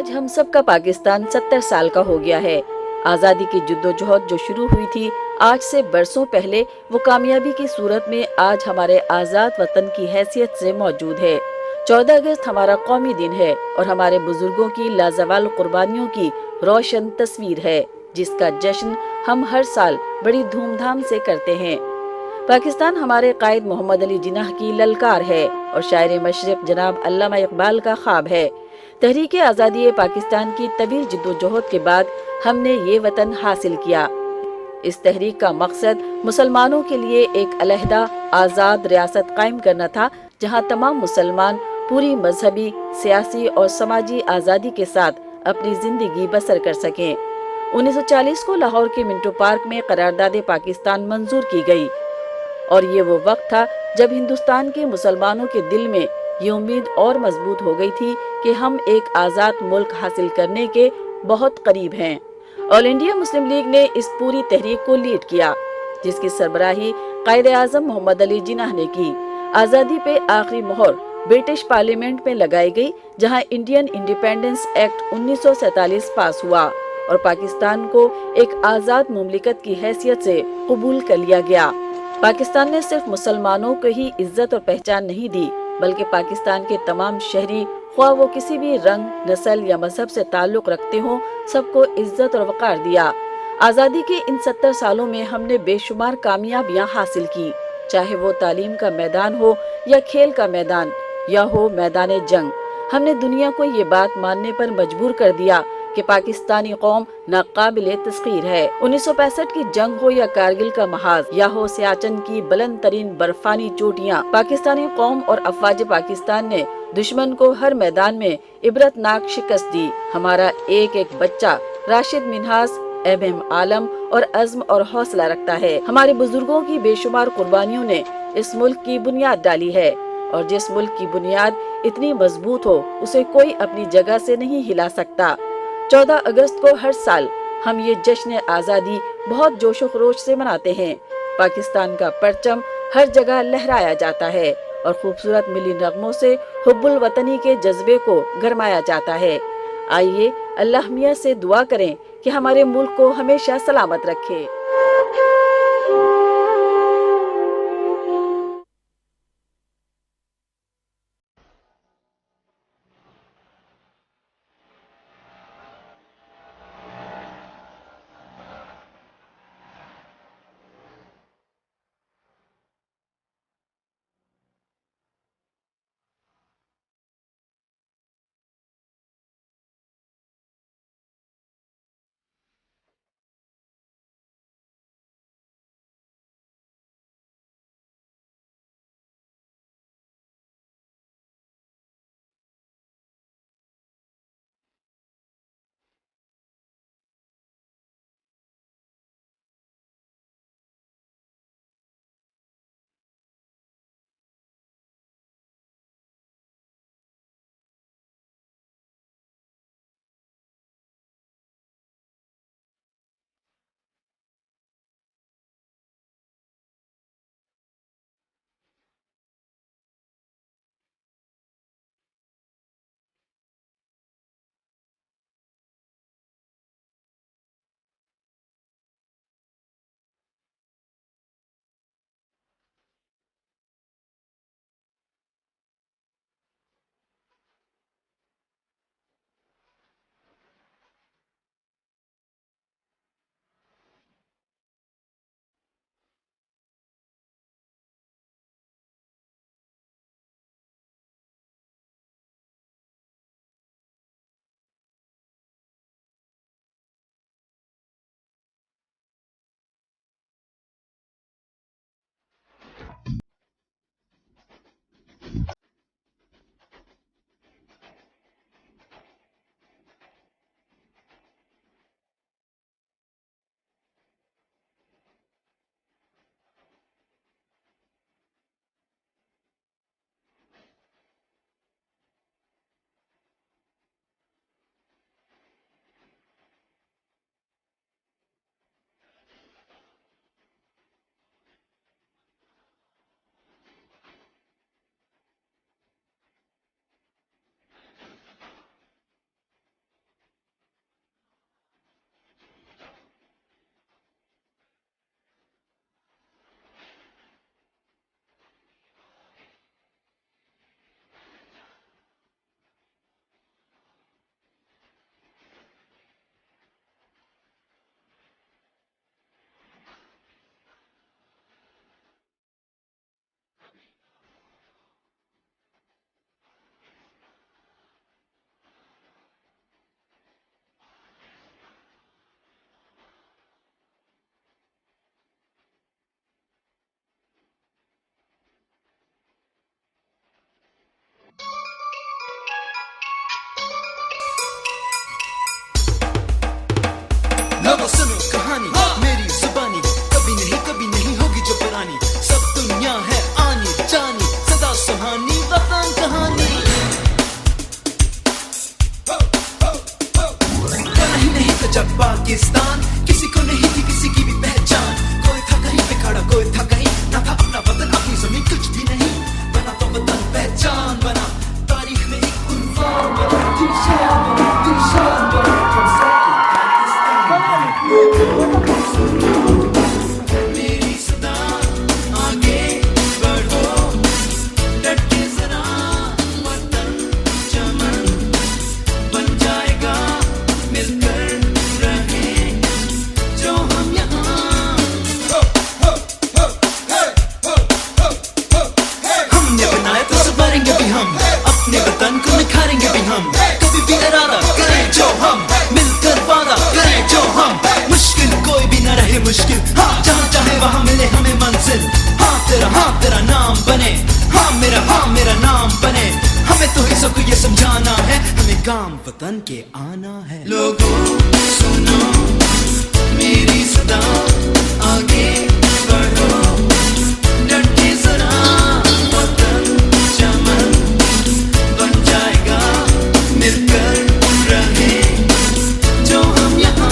आज हम सबका पाकिस्तान 70 साल का हो गया है। आज़ादी की जद्दोजहद जो शुरू हुई थी आज से बरसों पहले, वो कामयाबी की सूरत में आज हमारे आज़ाद वतन की हैसियत से मौजूद है। 14 अगस्त हमारा कौमी दिन है और हमारे बुजुर्गों की लाजवाल कुर्बानियों की रोशन तस्वीर है, जिसका जश्न हम हर साल बड़ी धूमधाम से करते हैं। पाकिस्तान हमारे कायद मोहम्मद अली जिन्नाह की ललकार है और शायर मशरिक जनाब अल्लामा इकबाल का ख्वाब है। तहरीक आज़ादी पाकिस्तान की तवील जद्दोजहद के बाद हमने ये वतन हासिल किया। इस तहरीक का मकसद मुसलमानों के लिए एक अलहदा आज़ाद रियासत कायम करना था, जहाँ तमाम मुसलमान पूरी मजहबी, सियासी और समाजी आज़ादी के साथ अपनी जिंदगी बसर कर सकें। 1940 को लाहौर के मिंटो पार्क में करारदाद पाकिस्तान मंजूर की गई और ये वो वक्त था जब हिंदुस्तान के मुसलमानों के दिल में ये उम्मीद और मजबूत हो गई थी कि हम एक आज़ाद मुल्क हासिल करने के बहुत करीब हैं। ऑल इंडिया मुस्लिम लीग ने इस पूरी तहरीक को लीड किया, जिसकी सरबराही कायद आज़म मोहम्मद अली जिन्नाह ने की। आज़ादी पे आखिरी मोहर ब्रिटिश पार्लियामेंट में लगाई गई, जहां इंडियन इंडिपेंडेंस एक्ट 1947 पास हुआ और पाकिस्तान को एक आज़ाद मुमलिकत की हैसियत से कबूल कर लिया गया। पाकिस्तान ने सिर्फ मुसलमानों को ही इज्जत और पहचान नहीं दी, बल्कि पाकिस्तान के तमाम शहरी, ख्वाह वो किसी भी रंग, नस्ल या मजहब से ताल्लुक रखते हों, सबको इज्जत और वकार दिया। आज़ादी के इन 70 सालों में हमने बेशुमार कामयाबियां हासिल की, चाहे वो तालीम का मैदान हो या खेल का मैदान या हो मैदान जंग। हमने दुनिया को ये बात मानने पर मजबूर कर दिया कि पाकिस्तानी कौम नाकाबिले तस्खीर है। 1965 की जंग हो या कारगिल का महाज या हो सियाचिन की बुलंद तरीन बर्फानी चोटियां, पाकिस्तानी कौम और अफवाज पाकिस्तान ने दुश्मन को हर मैदान में इबरतनाक शिकस्त दी। हमारा एक एक बच्चा राशिद मिन्हास, एम आलम और अज़्म और हौसला रखता है। हमारे बुजुर्गों की बेशुमार कुर्बानियों ने इस मुल्क की बुनियाद डाली है और जिस मुल्क की बुनियाद इतनी मजबूत हो, उसे कोई अपनी जगह से नहीं हिला सकता। 14 अगस्त को हर साल हम ये जश्न आज़ादी बहुत जोशो खरोश से मनाते हैं। पाकिस्तान का परचम हर जगह लहराया जाता है और खूबसूरत मिली नगमों से हुब्बुल वतनी के जज्बे को गरमाया जाता है। आइए अल्लाह मियां से दुआ करें कि हमारे मुल्क को हमेशा सलामत रखे। सुनो कहानी मेरी जुबानी, कभी नहीं होगी जो पुरानी। सब दुनिया है आनी जानी, सदा सुहानी वतन कहानी। बना ही नहीं था जब पाकिस्तान, किसी को नहीं थी किसी की भी पहचान। कोई था कहीं पे खड़ा, कोई था कहीं, ना था अपना वतन अपनी जमीन कुछ भी नहीं। बना तो वतन पहचान बना, तारीख में एक उन्वान बना। दिलशान बना, दिलशान बना, हम सबके पाकिस्तान। मेरी सदा आगे बढ़ो, डट के जरा, वतन चमन बन जाएगा, मिलकर रहे जो हम यहाँ। हमने बनाया तो संवारेंगे भी हम, अपने वतन को निखारेंगे भी हम। कभी भी इरादा करें जो हम, मिलकर वादा करें जो हम। मुश्किल कोई भी न रहे मुश्किल, हाँ जहाँ चाहे वहाँ मिले हमें मंजिल। हाँ तेरा नाम बने, हाँ मेरा नाम बने। हमें तो ही सबको ये समझाना है, हमें गांव वतन के आना है। लोगों सुनो मेरी सदा, आगे बढ़ो, डट के जरा, वतन चमन बन जाएगा, मिलकर रहे जो हम यहाँ।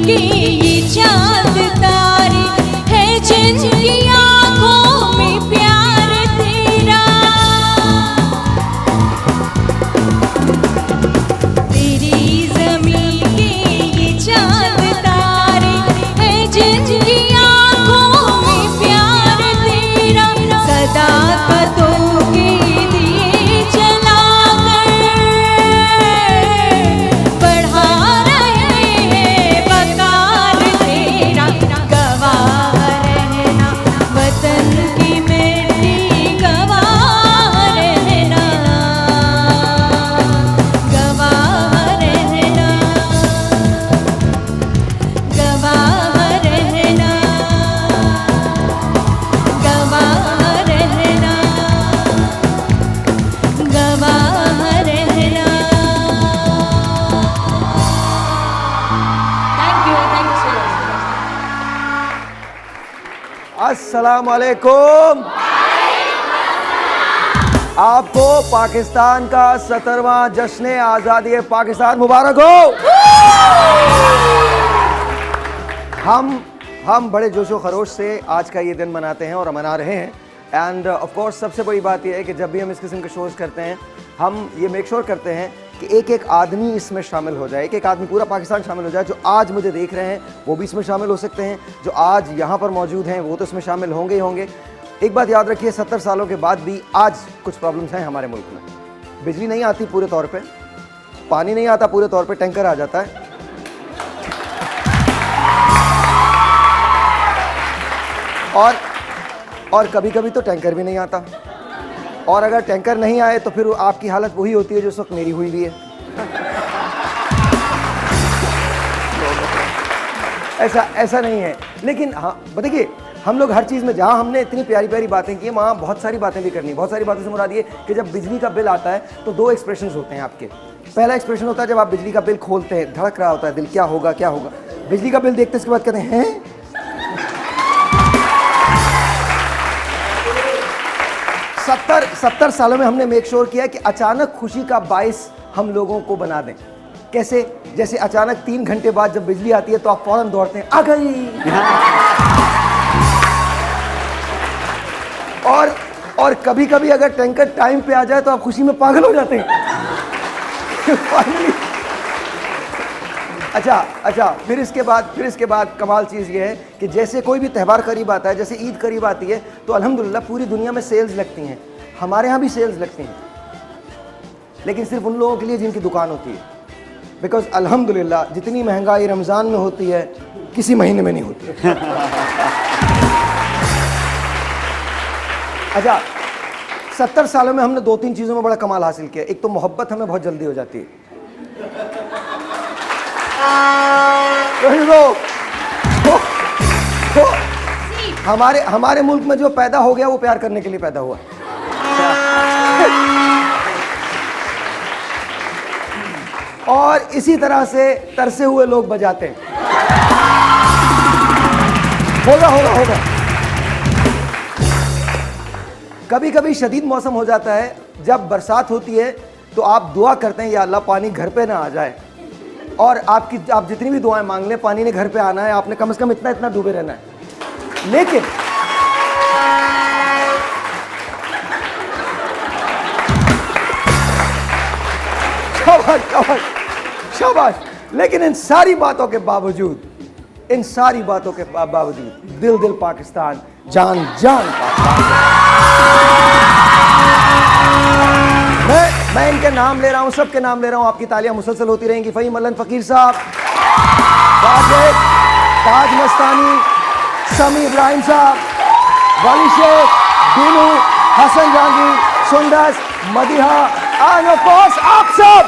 के ये चांद तारे है जिनकी आंखों में प्यार तेरा। तेरी ज़मीं के ये चांद तारे है जिनकी आंखों में प्यार तेरा। सदाकतों के दिए जलाकर बढ़ा रहे हैं वकार तेरा। गवाह रहना वतन की मिट्टी, गवाह रहना, गवाह रहना, गवाह रहना, गवाह रहना, गवाह रहना। Thank you so much. अस्सलाम वालेकुम। आपको पाकिस्तान का 17वां जश्न आज़ादी पाकिस्तान मुबारक हो। हम बड़े जोशो खरोश से आज का ये दिन मनाते हैं और मना रहे हैं। एंड ऑफ कोर्स सबसे बड़ी बात यह है कि जब भी हम इस किस्म के शोज़ करते हैं हम ये मेक श्योर करते हैं कि एक एक आदमी इसमें शामिल हो जाए, एक एक आदमी, पूरा पाकिस्तान शामिल हो जाए। जो आज मुझे देख रहे हैं वो भी इसमें शामिल हो सकते हैं, जो आज यहाँ पर मौजूद हैं वो तो इसमें शामिल होंगे ही होंगे। एक बात याद रखिए, 70 सालों के बाद भी आज कुछ प्रॉब्लम्स हैं हमारे मुल्क में। बिजली नहीं आती पूरे तौर पे, पानी नहीं आता पूरे तौर पे, टैंकर आ जाता है। और कभी कभी तो टैंकर भी नहीं आता। और अगर टैंकर नहीं आए तो फिर आपकी हालत वही होती है जो उस वक्त मेरी हुई भी है। ऐसा नहीं है। लेकिन हाँ देखिए, हम लोग हर चीज़ में, जहाँ हमने इतनी प्यारी प्यारी बातें की हैं वहाँ बहुत सारी बातें भी करनी। बहुत सारी बातों से मुराद ये कि जब बिजली का बिल आता है तो दो एक्सप्रेशंस होते हैं आपके। पहला एक्सप्रेशन होता है जब आप बिजली का बिल खोलते हैं, धड़क रहा होता है दिल, क्या होगा क्या होगा। बिजली का बिल देखते इसके बाद कहते हैं 70 सालों में हमने मेक श्योर किया कि अचानक खुशी का बाइस हम लोगों को बना दें। कैसे? जैसे अचानक 3 घंटे बाद जब बिजली आती है तो आप फौरन दौड़ते हैं, आ गई। और कभी कभी अगर टैंकर टाइम पे आ जाए तो आप खुशी में पागल हो जाते हैं। फाइनली अच्छा फिर इसके बाद कमाल चीज़ ये है कि जैसे कोई भी त्यौहार करीब आता है, जैसे ईद करीब आती है तो अल्हम्दुलिल्लाह पूरी दुनिया में सेल्स लगती हैं। हमारे यहाँ भी सेल्स लगती हैं, लेकिन सिर्फ उन लोगों के लिए जिनकी दुकान होती है। बिकॉज अल्हम्दुलिल्लाह जितनी महंगाई रमज़ान में होती है किसी महीने में नहीं होती है। अच्छा, 70 सालों में हमने 2-3 चीज़ों में बड़ा कमाल हासिल किया। एक तो मोहब्बत हमें बहुत जल्दी हो जाती है। तो हमारे मुल्क में जो पैदा हो गया वो प्यार करने के लिए पैदा हुआ। और इसी तरह से तरसे हुए लोग बजाते हैं। होगा। कभी कभी शदीद मौसम हो जाता है, जब बरसात होती है तो आप दुआ करते हैं या अल्लाह पानी घर पे ना आ जाए। और आप जितनी भी दुआएं मांग लें, पानी ने घर पे आना है, आपने कम से कम इतना डूबे रहना है। लेकिन शाबाश। लेकिन इन सारी बातों के बावजूद दिल पाकिस्तान, जान पाकिस्तान। मैं इनके नाम ले रहा हूँ, सबके नाम ले रहा हूँ। आपकी तालियां मुसलसल होती रहेंगी। फ़हीम मल्लन फ़कीर साहब, ताज मस्तानी, समी Ibrahim sahab, Wali Shaikh, Dinu, Hasan Jahangir, Sundas, Madiha, and of course आप सब।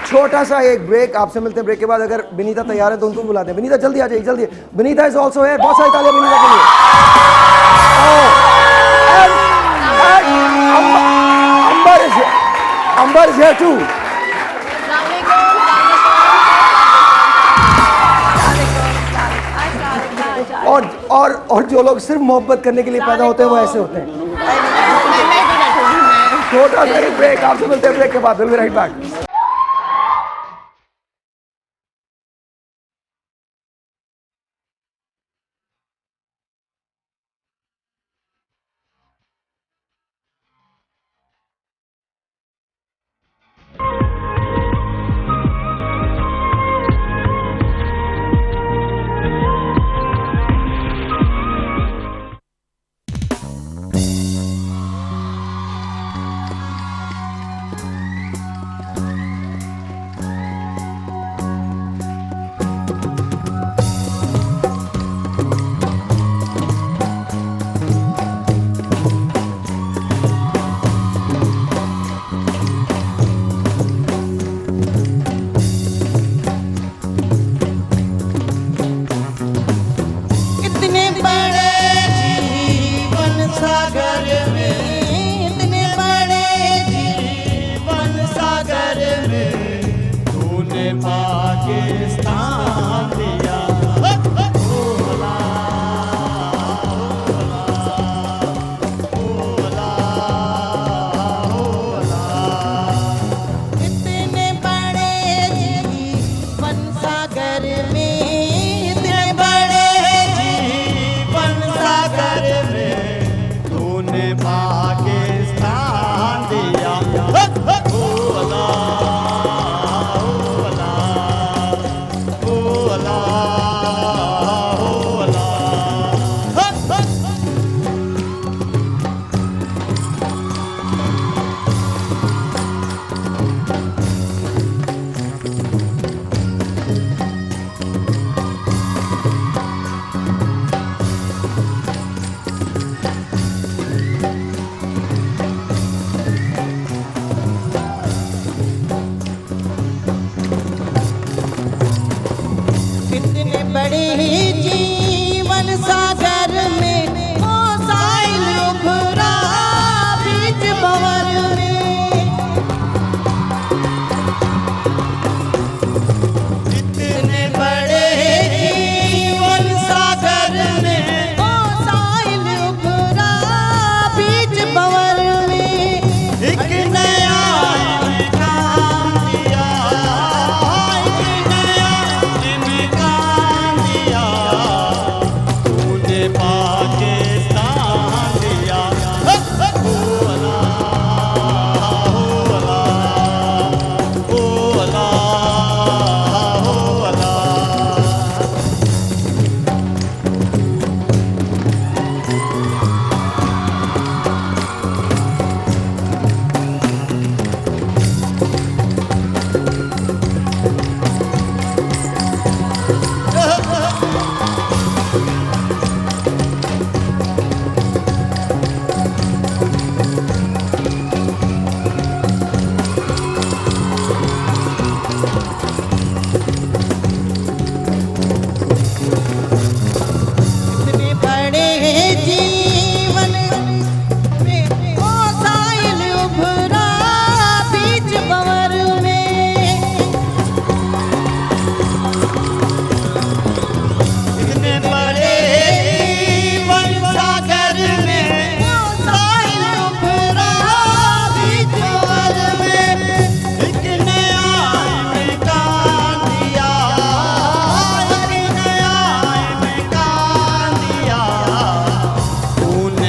छोटा सा एक ब्रेक, आपसे मिलते हैं ब्रेक के बाद। अगर बिनीता तैयार है तो उनको बुला दें। बिनीता जल्दी आ जाइए, जल्दी। Binita is also here. बहुत सारी तालियां बिनीता के लिए। अंबर इज हियर टू। और जो लोग सिर्फ मोहब्बत करने के लिए पैदा होते हैं वो ऐसे होते हैं। छोटा सा ब्रेक, आपसे मिलते हैं ब्रेक के बाद। Will be right back.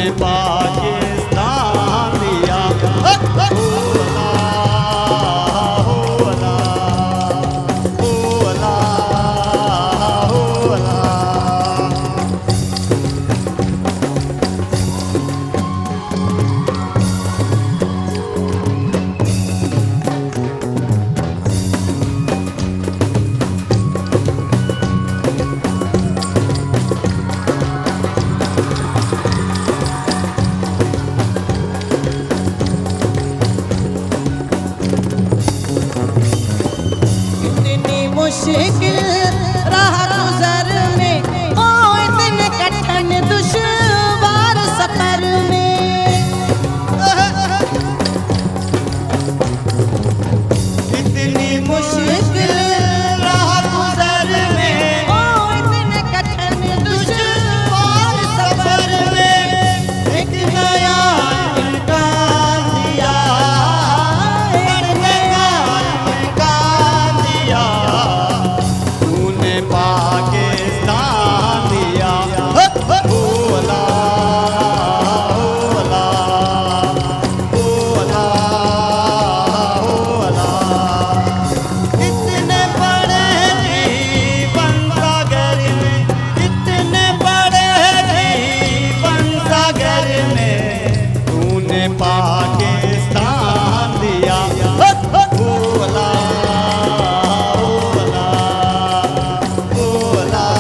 तूने पाकिस्तान दिया। हो अल्लाह, हो अल्लाह, हो अल्लाह, हो अल्लाह। इतनी मुश्किल राह गुजर में, ओ इतने कठिन दुश्वार सफर में, इतनी मुश्किल राह गुजर में, ओ इतने कठिन दुश्वार सफर में एक नया इम्कान दिया, एक नया इम्कान दिया। तूने पाकिस्तान दिया। हो अल्लाह, हो अल्लाह, हो अल्लाह, हो अल्लाह। इतने बड़े जीवन सागर में, इतने बड़े जीवन सागर में तूने पाकिस्तान दिया। हो अल्लाह, हो अल्लाह, हो अल्लाह,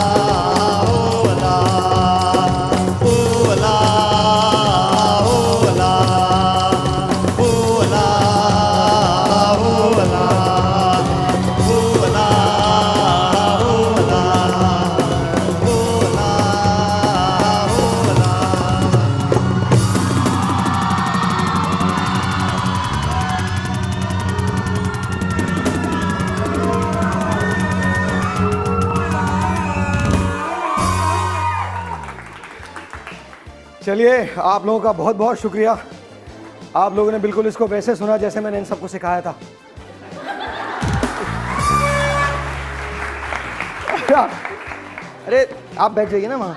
हो अल्लाह, हो अल्लाह, हो अल्लाह, हो अल्लाह, हो चलिए, आप लोगों का बहुत बहुत शुक्रिया। आप लोगों ने बिल्कुल इसको वैसे सुना जैसे मैंने इन सबको सिखाया था। अरे आप बैठ जाइए ना वहाँ।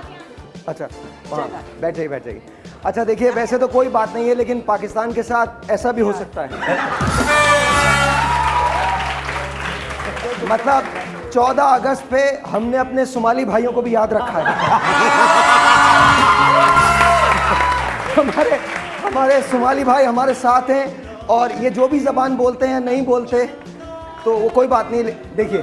अच्छा, वहाँ बैठ जाइए, बैठ जाइए। अच्छा देखिए, वैसे तो कोई बात नहीं है, लेकिन पाकिस्तान के साथ ऐसा भी हो सकता है। मतलब 14 अगस्त पे हमने अपने सोमाली भाइयों को भी याद रखा है। हमारे सोमाली भाई हमारे साथ हैं, और ये जो भी ज़बान बोलते हैं नहीं बोलते तो वो कोई बात नहीं। देखिए,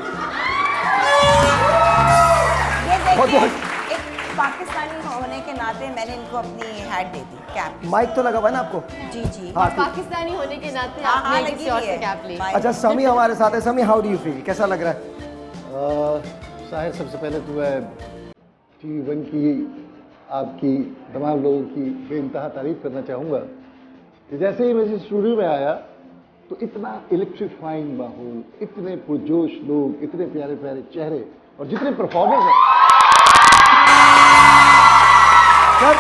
बहुत बहुत एक पाकिस्तानी होने के नाते मैंने इनको अपनी हैट दे दी, कैप। माइक तो लगा हुआ है ना आपको? जी जी। हाँ, ठीक। पाकिस्तानी होने के नाते हाँ, आपने लगी किसी और हुई से है। कैप ली। माइक। अच्छा, समी हमारे साथ है। समी, हाउ डू यू फील? कैसा लग रहा है? साहिर, सबसे पहले तो मैं TV1 की आपकी तमाम लोगों की बेइंतहा तारीफ करना चाहूँगा कि जैसे ही मैं इस स्टूडियो में आया तो इतना इलेक्ट्रीफाइंग माहौल, इतने पुरजोश लोग, इतने प्यारे प्यारे चेहरे और जितने परफॉर्मर्स हैं। सर,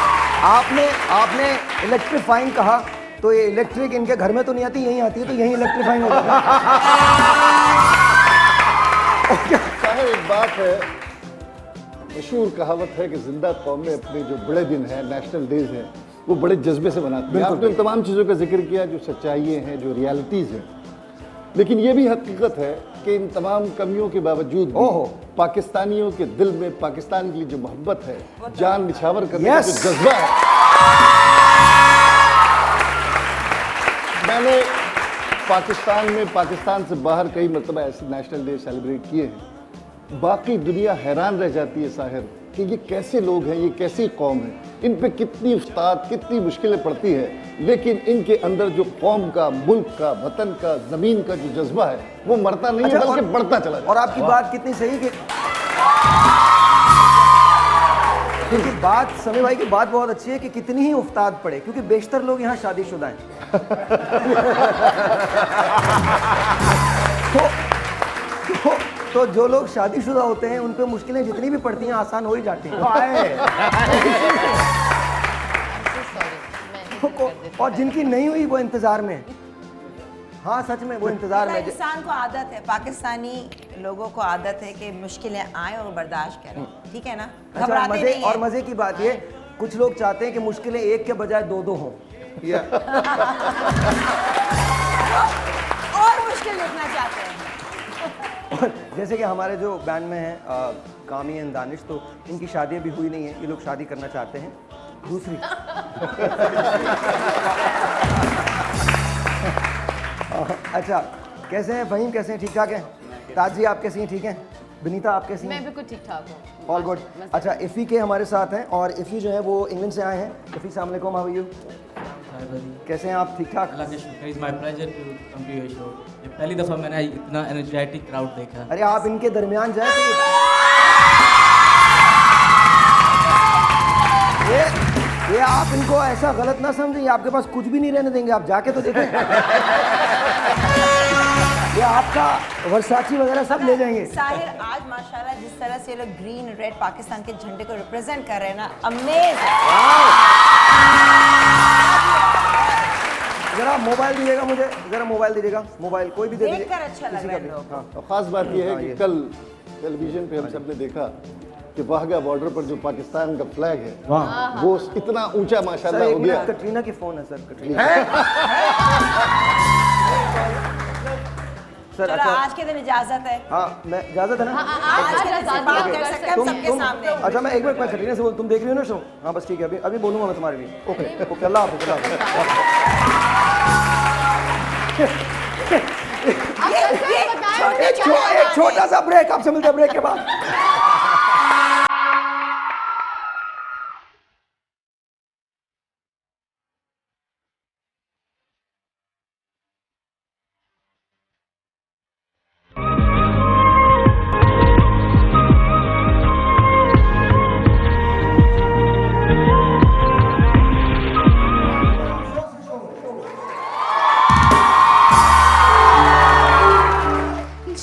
आपने इलेक्ट्रीफाइंग कहा तो ये इलेक्ट्रिक इनके घर में तो नहीं आती, यहीं आती है, तो यहीं इलेक्ट्रीफाइंग हो जाता है। साहिर, एक बात है, मशहूर कहावत है कि जिंदा कौम में अपने जो बड़े दिन हैं, नेशनल डेज हैं, वो बड़े जज्बे से मनाती है। आपने उन तमाम चीज़ों का जिक्र किया जो सच्चाइयाँ हैं, जो रियलिटीज़ हैं, लेकिन ये भी हकीकत है कि इन तमाम कमियों के बावजूद भी पाकिस्तानियों के दिल में पाकिस्तान के लिए जो मोहब्बत है, जान निछावर करने का जो जज्बा है। मैंने पाकिस्तान में, पाकिस्तान से बाहर कई मरतबा ऐसे नेशनल डे सेलिब्रेट किए हैं। बाकी दुनिया हैरान रह जाती है साहिर कि ये कैसे लोग हैं, ये कैसी कौम है, इन पे कितनी उस्ताद, कितनी मुश्किलें पड़ती है, लेकिन इनके अंदर जो कौम का, मुल्क का, वतन का, ज़मीन का जो जज्बा है वो मरता नहीं है, बल्कि बढ़ता चला जाता है। और आपकी बात कितनी सही कि क्योंकि बात, समी भाई की बात बहुत अच्छी है कि कितनी ही उस्ताद पड़े, क्योंकि बेशतर लोग यहाँ शादीशुदा हैं। तो जो लोग शादीशुदा होते हैं उन पे मुश्किलें जितनी भी पड़ती हैं आसान हो ही जाती हैं। और जिनकी नहीं हुई वो इंतजार में। हाँ, सच में वो इंतजार में। पाकिस्तान को आदत है, पाकिस्तानी लोगों को आदत है कि मुश्किलें आए और बर्दाश्त करें, ठीक है ना? अच्छा, घबराते नहीं हैं। मजे की बात ये, कुछ लोग चाहते हैं कि मुश्किलें एक के बजाय दो दो हों। और मुश्किल लिखना चाहते हैं। जैसे कि हमारे जो बैंड में हैं कामी एंड दानिश, तो इनकी शादी अभी हुई नहीं है, ये लोग शादी करना चाहते हैं दूसरी। अच्छा, कैसे हैं फहीम, कैसे हैं, ठीक ठाक हैं? ताज जी आप कैसी हैं, ठीक हैं? विनीता आप कैसी हैं? मैं बिल्कुल ठीक ठाक हूँ। All good. अच्छा, इफ़ी के हमारे साथ हैं और इफ़ी जो है वो इंग्लैंड से आए हैं। इफ़ी अस्सलाम वालेकुम, हाउ आर यू? कैसे हैं आप, ठीक ठाक? अल्लाह का शुक्र, is my pleasure to come to your show. ये पहली दफ़ा मैंने इतना एनर्जेटिक क्राउड देखा। अरे आप इनके दरमियान जाए तो ये आप इनको ऐसा गलत ना समझें, ये आपके पास कुछ भी नहीं रहने देंगे, आप जाके तो देखें। ये आपका वर्साची वगैरह सब ले जाएंगे। साहिर, आज माशाल्लाह जिस तरह से ये लोग ग्रीन रेड पाकिस्तान के झंडे को रिप्रेजेंट कर रहे हैं ना, अमेजिंग। जरा मोबाइल दीजिएगा मुझे, जरा मोबाइल दीजिएगा, मोबाइल कोई भी दे दीजिए। देखकर अच्छा लग रहा है लोग। हाँ। और ख़ास बात यह है कि कल टेलीविज़न पे हम सब ने देखा कि वाहगा बॉर्डर पर जो पाकिस्तान का फ्लैग है वो इतना ऊंचा सर माशाल्लाह एक हो गया। मिनट, कटरीना की फोन है सर, कटरीना। सर चलो अच्छा, आज के दिन इजाजत है। हाँ मैं इजाजत है ना? आज के दिन से बात कर सकते हैं हम सबके सामने। अच्छा मैं एक मिनट, मैं कटरीना से बोल, तुम देख रही हो ना शो? हाँ बस ठीक है, अभी अभी बोलूँगा मैं तुम्हारे लिए। ओके ओके, अल्लाह हाफ़िज़, अल्लाह हाफ़िज़। एक छोटा सा ब्रेक, आपसे मिलते हैं ब्रेक के बाद।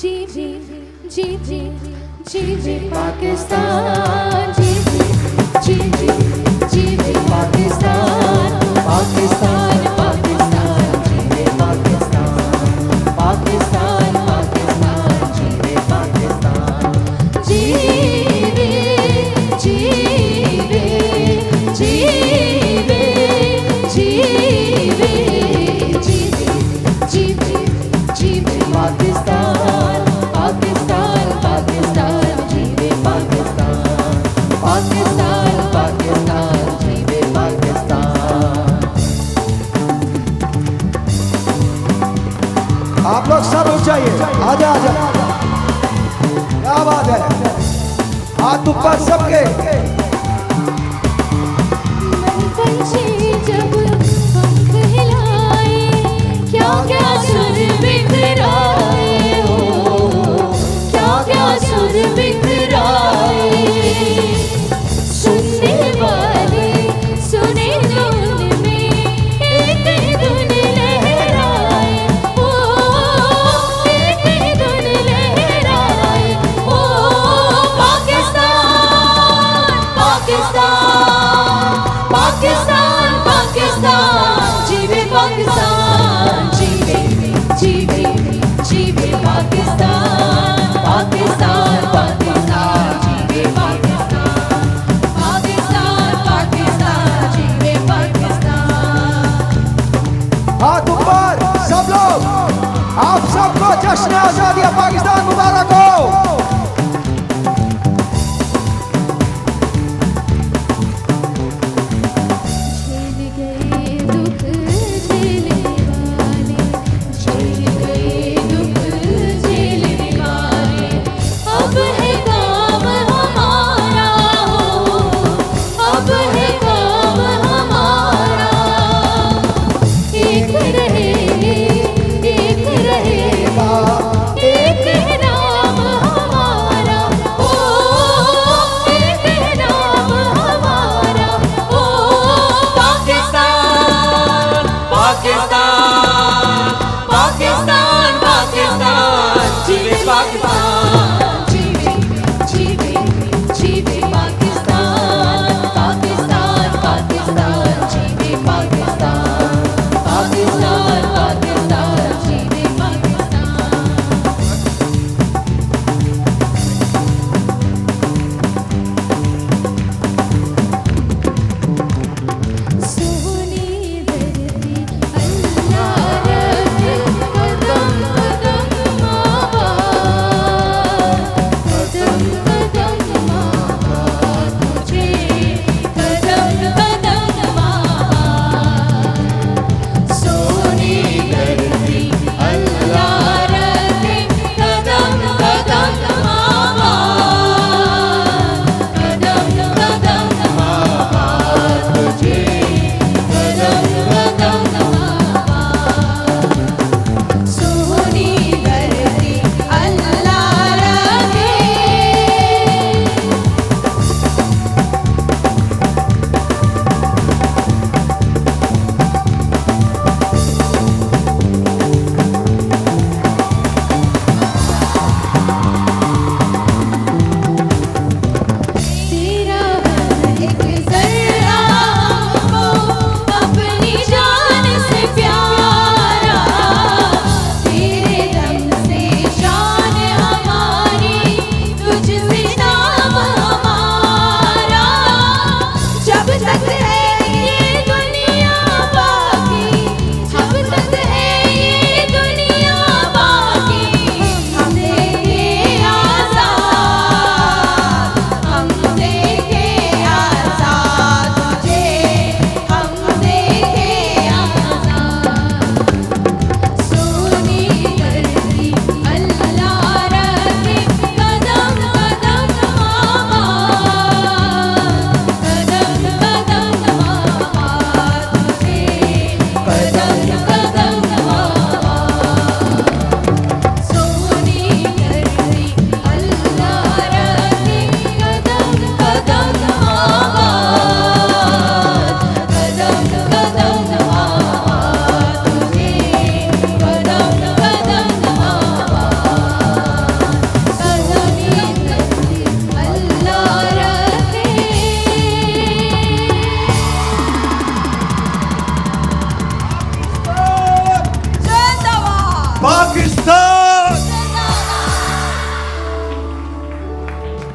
जी जी जी जी जी जी पाकिस्तान, जी जी जी जी जी जी पाकिस्तान, पाकिस्तान पाकिस्तान, जी रे पाकिस्तान, पाकिस्तान पाकिस्तान, जी रे पाकिस्तान, जी रे जी रे जी रे जी रे जी जी जी जी पाकिस्तान, पाकिस्तान पाकिस्तान, जी रे पाकिस्तान, पाकिस्तान पाकिस्तान, जी रे पाकिस्तान। आप लोग सब ऊंचाइए, आजा आजा, क्या बात है, हाथ ऊपर सबके। मन पंछी जब पंख हिलाए, क्या क्या सुर बिखराए हो, क्या क्या सुर बिखराए। सुनने वाले सुने धुन में एक धुन लहराए, ओ एक धुन लहराए। ओ पाकिस्तान पाकिस्तान पाकिस्तान पाकिस्तान, जीवे पाकिस्तान, जीवे जीवे जीवे पाकिस्तान, पाकिस्तान पाकिस्तान, जीवे पाकिस्तान, पाकिस्तान पाकिस्तान, जीवे पाकिस्तान। हाथ ऊपर सब लोग, आप सबको जश्न आजादी पाकिस्तान मुबारक हो। झेल गए दुख झेलने वाले, झेल गए दुख झेलने वाले, अब है काम हमारा हो, अब है काम हमारा। एक रहे एक रहेगा, एक है नारा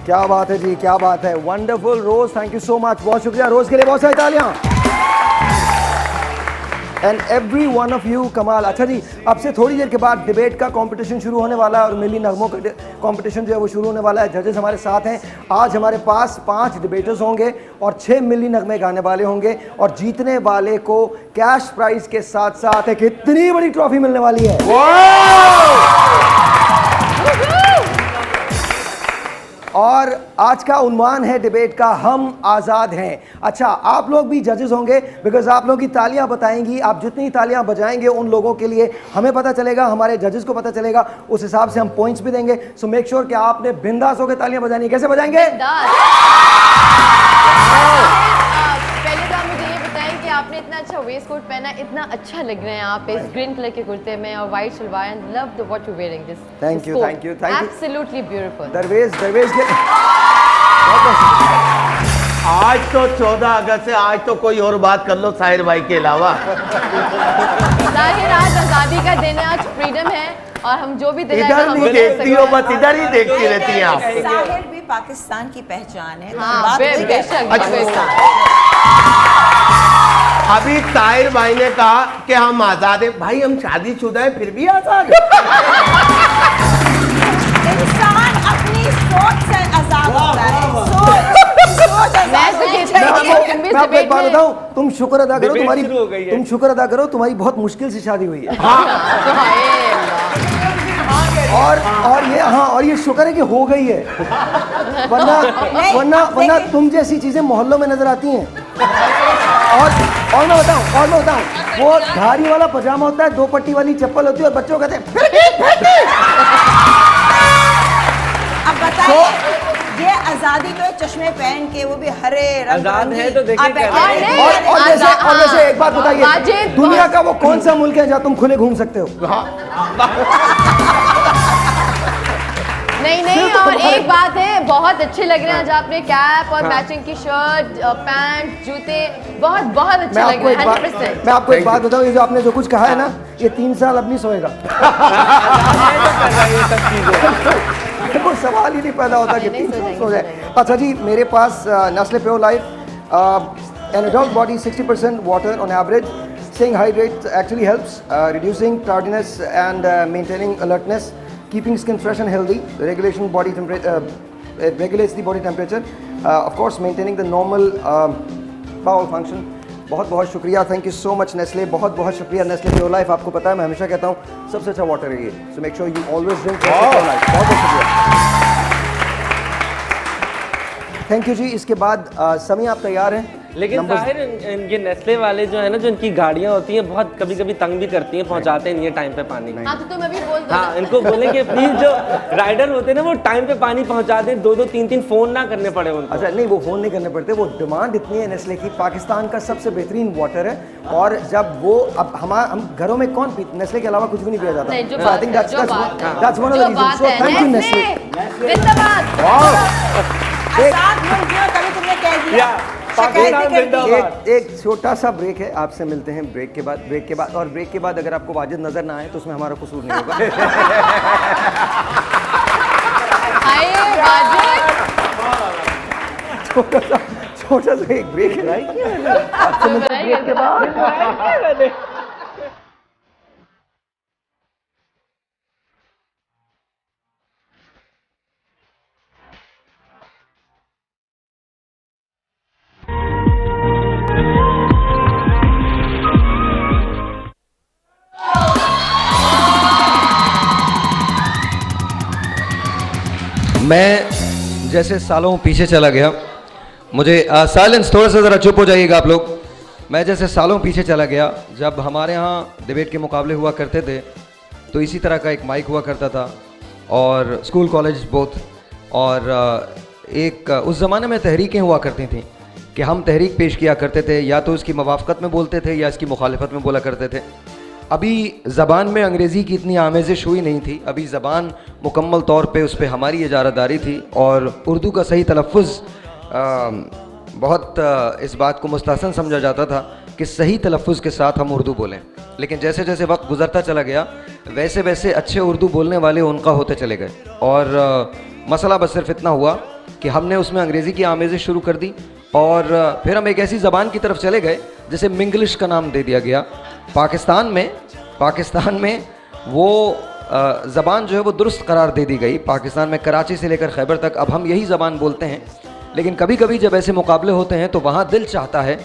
क्या बात है जी, क्या बात है, wonderful. Rose thank you so much, बहुत शुक्रिया रोज के लिए, बहुत सारी तालियां। And every one of you, कमाल। अच्छा जी, अब से थोड़ी देर के बाद डिबेट का कंपटीशन शुरू होने वाला है और मिली नगमों का कंपटीशन जो है वो शुरू होने वाला है। जजेस हमारे साथ हैं। आज हमारे पास 5 डिबेटर्स होंगे और 6 मिली नगमे गाने वाले होंगे और जीतने वाले को कैश प्राइज के साथ साथ एक इतनी बड़ी ट्रॉफी मिलने वाली है। और आज का उन्वान है डिबेट का, हम आज़ाद हैं। अच्छा, आप लोग भी जजेस होंगे बिकॉज आप लोग की तालियां बताएंगी। आप जितनी तालियां बजाएंगे उन लोगों के लिए हमें पता चलेगा, हमारे जजेस को पता चलेगा, उस हिसाब से हम पॉइंट्स भी देंगे। सो मेक श्योर कि आपने बिंदास होकर तालियां बजानी। कैसे बजाएंगे? पहले तो आप मुझे ये बताएं कि आपने इतना अच्छा वेस्ट कोट पहना, इतना अच्छा लग रहे हैं आप इस ग्रीन कलर के कुर्ते में और white salwar, and love the what you wearing this. Thank you, thank you, thank you. Absolutely beautiful. दरवेश के आज तो 14 अगस्त है, आज तो कोई और बात कर लो साहिर भाई के अलावा। जाहिर आज आज़ादी का दिन है, आज फ्रीडम है और हम जो भी दिलाएगा इधर हम नहीं देखती हो, बस इधर ही देखती रहती हैं आप। साहिर भी पाकिस्तान की पहचान है। हाँ, बात हुई है। बेशक। अभी साहिर भाई ने कहा कि हम आजाद हैं। भाई हम शादीशुदा हैं फिर भी आजाद हैं। इंसान अपनी सोच से आजाद होता है। सोच आजाद होती है। मैं आपको एक बात बताऊं, तुम शुक्र अदा करो तुम्हारी बहुत मुश्किल से शादी हुई है। और ये शुक्र है कि हो गई है, वरना तुम जैसी चीजें मोहल्लों में नजर आती हैं। और मैं बताऊं वो धारी वाला पजामा होता है, 2 पट्टी वाली चप्पल होती है और बच्चों कहते हैं अब बताइए, ये आजादी तो चश्मे पहन के, वो भी हरे रंग आजाद है तो देखिए क्या और वैसे एक बात बताइए, दुनिया का वो कौन सा मुल्क है जहाँ तुम खुले घूम सकते हो? नहीं, और एक बात है, बहुत अच्छे लग रहे हैं आज आपने कैप और मैचिंग की शर्ट, पैंट, जूते, बहुत अच्छे लग रहे हैं 100%। मैं आपको एक बात बताऊं, ये जो आपने जो कुछ कहा है ना, ये 3 साल अब नहीं सोएगा। कोई सवाल ही नहीं पैदा होता कि 3 साल सो जाए। अच्छा जी, मेरे पास Nestle pure life an adult body 60% water on average, staying hydrated actually helps reducing tardiness and maintaining alertness, keeping skin fresh and healthy, regulation body temperature, it regulates the body temperature, of course maintaining the normal bowel function। बहुत शुक्रिया, thank you so much Nestle, बहुत शुक्रिया Nestle pure life. आपको पता है मैं हमेशा कहता हूँ सबसे अच्छा वाटर है ये, so make sure you always drink pure life. बहुत शुक्रिया, थैंक यू जी। इसके बाद समी आप तैयार हैं? लेकिन जाहिर ये नेस्ले वाले जो है ना, जो इनकी गाड़ियाँ होती हैं बहुत कभी तंग भी करती हैं, पहुंचाते नहीं है टाइम पे पानी। हाँ, तो तुम अभी बोल दो। हाँ, इनको बोले कि प्लीज जो राइडर होते हैं ना वो टाइम पे पानी पहुंचा दें, 2-2 3-3 फोन ना करने पड़े उनको। अच्छा नहीं, वो फ़ोन नहीं करने पड़ते, वो डिमांड इतनी है नेस्ले की, पाकिस्तान का सबसे बेहतरीन वाटर है। और जब वो अब हम घरों में कौन पीते, नेस्ले के अलावा कुछ भी नहीं पिया जाता। I think that's one of the reasons. So thank you Nestle. तुमने कह दिया एक छोटा सा ब्रेक है, आपसे मिलते हैं ब्रेक के बाद और ब्रेक के बाद अगर आपको वाजिद नजर ना आए तो उसमें हमारा कसूर नहीं होगा। छोटा सा एक ब्रेक है, आपसे मिलते हैं ब्रेक के बाद। मैं जैसे सालों पीछे चला गया, मुझे साइलेंस, थोड़ा सा ज़रा चुप हो जाइएगा आप लोग। मैं जैसे सालों पीछे चला गया, जब हमारे यहाँ डिबेट के मुकाबले हुआ करते थे तो इसी तरह का एक माइक हुआ करता था और स्कूल कॉलेज बोथ, और एक उस ज़माने में तहरीकें हुआ करती थी कि हम तहरीक पेश किया करते थे, या तो इसकी मुवाफ़क़त में बोलते थे या इसकी मुखालिफत में बोला करते थे। अभी ज़बान में अंग्रेज़ी की इतनी आमेज़िश हुई नहीं थी, अभी ज़बान मुकम्मल तौर पे उस पर हमारी इजारादारी थी और उर्दू का सही तलफ़्फ़ुज़ बहुत इस बात को मुस्तहसन समझा जाता था कि सही तलफ़्फ़ुज़ के साथ हम उर्दू बोलें। लेकिन जैसे जैसे वक्त गुज़रता चला गया वैसे वैसे अच्छे उर्दू बोलने वाले उनका होते चले गए और मसला बस सिर्फ इतना हुआ कि हमने उसमें अंग्रेज़ी की आमेज़ें शुरू कर दी और फिर हम एक ऐसी ज़बान की तरफ चले गए जिसे मिंग्लिश का नाम दे दिया गया। पाकिस्तान में वो ज़बान जो है वो दुरुस्त करार दे दी गई। पाकिस्तान में कराची से लेकर खैबर तक अब हम यही ज़बान बोलते हैं। लेकिन कभी कभी जब ऐसे मुकाबले होते हैं तो वहाँ दिल चाहता है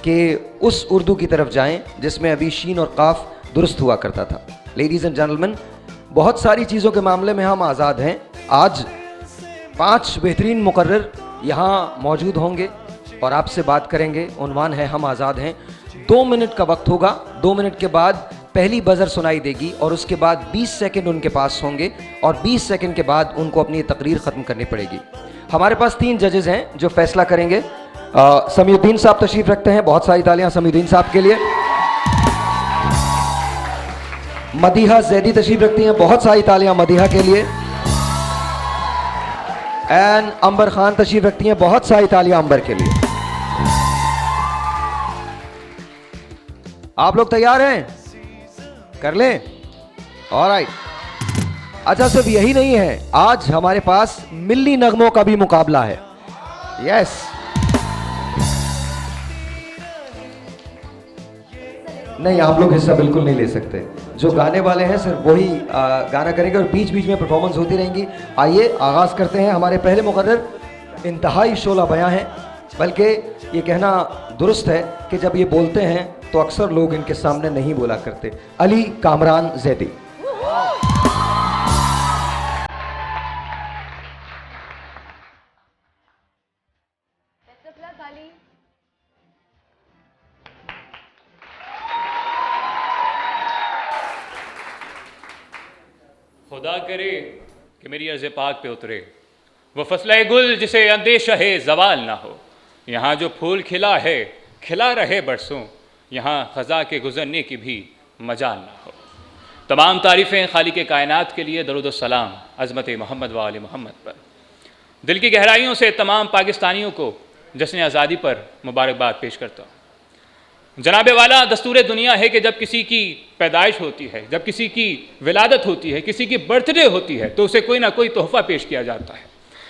कि उस उर्दू की तरफ जाएं जिसमें अभी शीन और काफ दुरुस्त हुआ करता था। लेडीज़ एंड जेंटलमैन, बहुत सारी चीज़ों के मामले में हम आज़ाद हैं। आज 5 बेहतरीन मुकर्रर यहाँ मौजूद होंगे और आपसे बात करेंगे। उन्वान है हम आज़ाद हैं। 2 मिनट का वक्त होगा। 2 मिनट के बाद पहली बज़र सुनाई देगी और उसके बाद 20 सेकंड उनके पास होंगे और 20 सेकंड के बाद उनको अपनी तकरीर ख़त्म करनी पड़ेगी। हमारे पास 3 जजेस हैं जो फैसला करेंगे। समीउद्दीन साहब तशरीफ रखते हैं, बहुत सारी तालियां समीउद्दीन साहब के लिए। मदीहा जैदी तशरीफ रखती हैं, बहुत सारी तालियां मदीहा के लिए। एंड अंबर खान तशरीफ रखती हैं, बहुत सारी तालियां अंबर के लिए। आप लोग तैयार हैं? कर लें? ऑलराइट। अच्छा, सिर्फ यही नहीं है, आज हमारे पास मिल्ली नगमों का भी मुकाबला है। यस, नहीं आप लोग हिस्सा बिल्कुल नहीं ले सकते। जो गाने वाले हैं सिर्फ वही गाना करेंगे और बीच बीच में परफॉर्मेंस होती रहेंगी। आइए आगाज़ करते हैं। हमारे पहले मुकर्रर इंतहाई शोला बयां हैं, बल्कि ये कहना दुरुस्त है कि जब ये बोलते हैं तो अक्सर लोग इनके सामने नहीं बोला करते। अली कामरान जैदी। खुदा करे कि मेरी अर्ज़ पाक पे उतरे वो फसला गुल जिसे अंदेशा है ज़वाल ना हो। यहाँ जो फूल खिला है खिला रहे बरसों, यहाँ ख़ज़ा के गुज़रने की भी मजाल ना हो। तमाम तारीफ़ें खालिक कायनात के लिए, दरूद सलाम अज़मत मोहम्मद व आले मोहम्मद पर। दिल की गहराइयों से तमाम पाकिस्तानियों को जश्न आज़ादी पर मुबारकबाद पेश करता हूँ। जनाबे वाला, दस्तूर दुनिया है कि जब किसी की पैदाइश होती है, जब किसी की विलादत होती है, किसी की बर्थडे होती है, तो उसे कोई ना कोई तोहफ़ा पेश किया जाता है।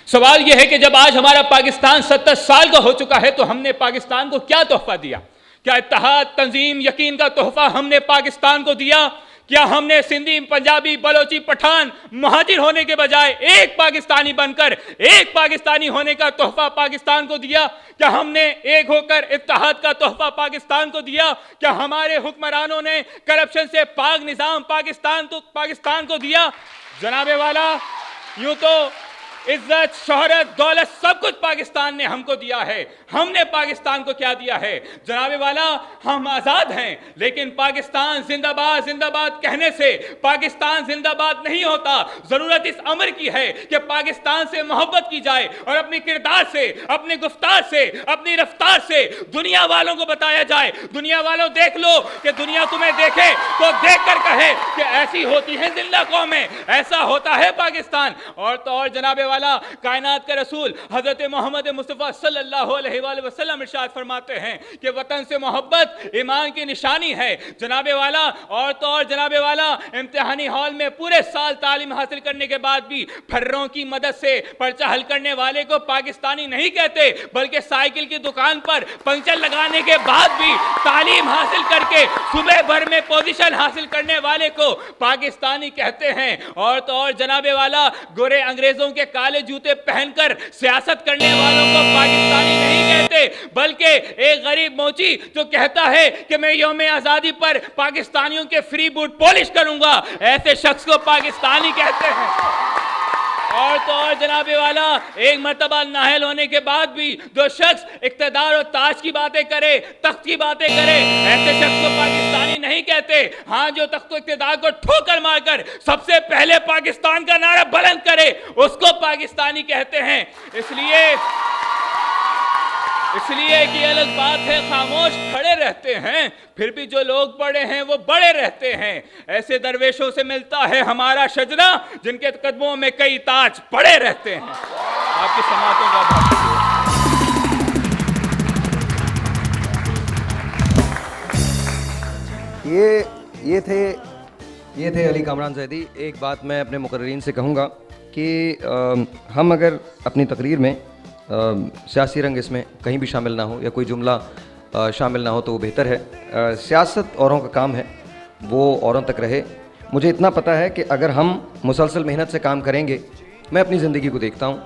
सवाल यह है कि जब आज हमारा पाकिस्तान 70 साल का हो चुका है तो हमने पाकिस्तान को क्या तोहफ़ा दिया? क्या इत्तेहाद, तंजीम, यकीन का तोहफ़ा हमने पाकिस्तान को दिया? क्या हमने सिंधी, पंजाबी, बलोची, पठान, मुहाजिर होने के बजाय एक पाकिस्तानी बनकर एक पाकिस्तानी होने का तोहफा पाकिस्तान को दिया? क्या हमने एक होकर इत्तेहाद का तोहफा पाकिस्तान को दिया? क्या हमारे हुक्मरानों ने करप्शन से पाक निज़ाम पाकिस्तान को दिया? जनाबे वाला, यूं तो इज्जत, शोहरत, दौलत सब कुछ पाकिस्तान ने हमको दिया है। हमने पाकिस्तान को क्या दिया है? जनाबे वाला, हम आज़ाद हैं, लेकिन पाकिस्तान जिंदाबाद जिंदाबाद कहने से पाकिस्तान जिंदाबाद नहीं होता। ज़रूरत इस अमर की है कि पाकिस्तान से मोहब्बत की जाए और अपनी किरदार से, अपनी गुफ्तार से, अपनी रफ्तार से दुनिया वालों को बताया जाए। दुनिया वालों, देख लो कि दुनिया तुम्हें देखे तो देख कर कहे कि ऐसी होती है जिंदा कौमें, ऐसा होता है पाकिस्तान। और तो और जनाबे वाला, कायनात के रसूल हजरत मोहम्मद मुस्तफ़ा सल्लल्लाहु अलैहि वसल्लम इरशाद फरमाते हैं कि वतन से मोहब्बत ईमान की निशानी है। जनाबे वाला, और तो और जनाबे वाला, इम्तिहानी हॉल में पूरे साल तालीम हासिल करने के बाद भी फर्रों की मदद से पर्चा हल करने वाले को पाकिस्तानी नहीं कहते, बल्कि साइकिल की दुकान पर पंक्चर लगाने के बाद भी तालीम हासिल करके सुबह भर में पोजीशन हासिल करने वाले को पाकिस्तानी कहते हैं। और तो और जनाबे वाला, गोरे अंग्रेजों के काले जूते पहनकर सियासत करने वालों को पाकिस्तानी नहीं कहते, बल्कि एक गरीब मोची जो कहता है कि मैं यौम आजादी पर पाकिस्तानियों के फ्री बूट पॉलिश करूंगा, ऐसे शख्स को पाकिस्तानी कहते हैं। और तो और जनाबे वाला, एक मर्तबा नाहल होने के बाद भी जो शख्स इक्तदार और ताज की बातें करे, तख्त की बातें करे, ऐसे शख्स को पाकिस्तानी नहीं कहते। हाँ, जो तख्त इक्तदार को ठोकर मारकर सबसे पहले पाकिस्तान का नारा बुलंद करे, उसको पाकिस्तानी कहते हैं। इसलिए कि अलग बात है खामोश खड़े रहते हैं, फिर भी जो लोग बड़े हैं वो बड़े रहते हैं। ऐसे दरवेशों से मिलता है हमारा शजरा, जिनके कदमों में कई ताज पड़े रहते हैं। आपकी समातों का ये थे अली कामरान जैदी। एक बात मैं अपने मुकर्रीन से कहूँगा कि हम अगर अपनी तकरीर में सियासी रंग इसमें कहीं भी शामिल ना हो या कोई जुमला शामिल ना हो तो वो बेहतर है। सियासत औरों का काम है, वो औरों तक रहे। मुझे इतना पता है कि अगर हम मुसलसल मेहनत से काम करेंगे, मैं अपनी ज़िंदगी को देखता हूँ,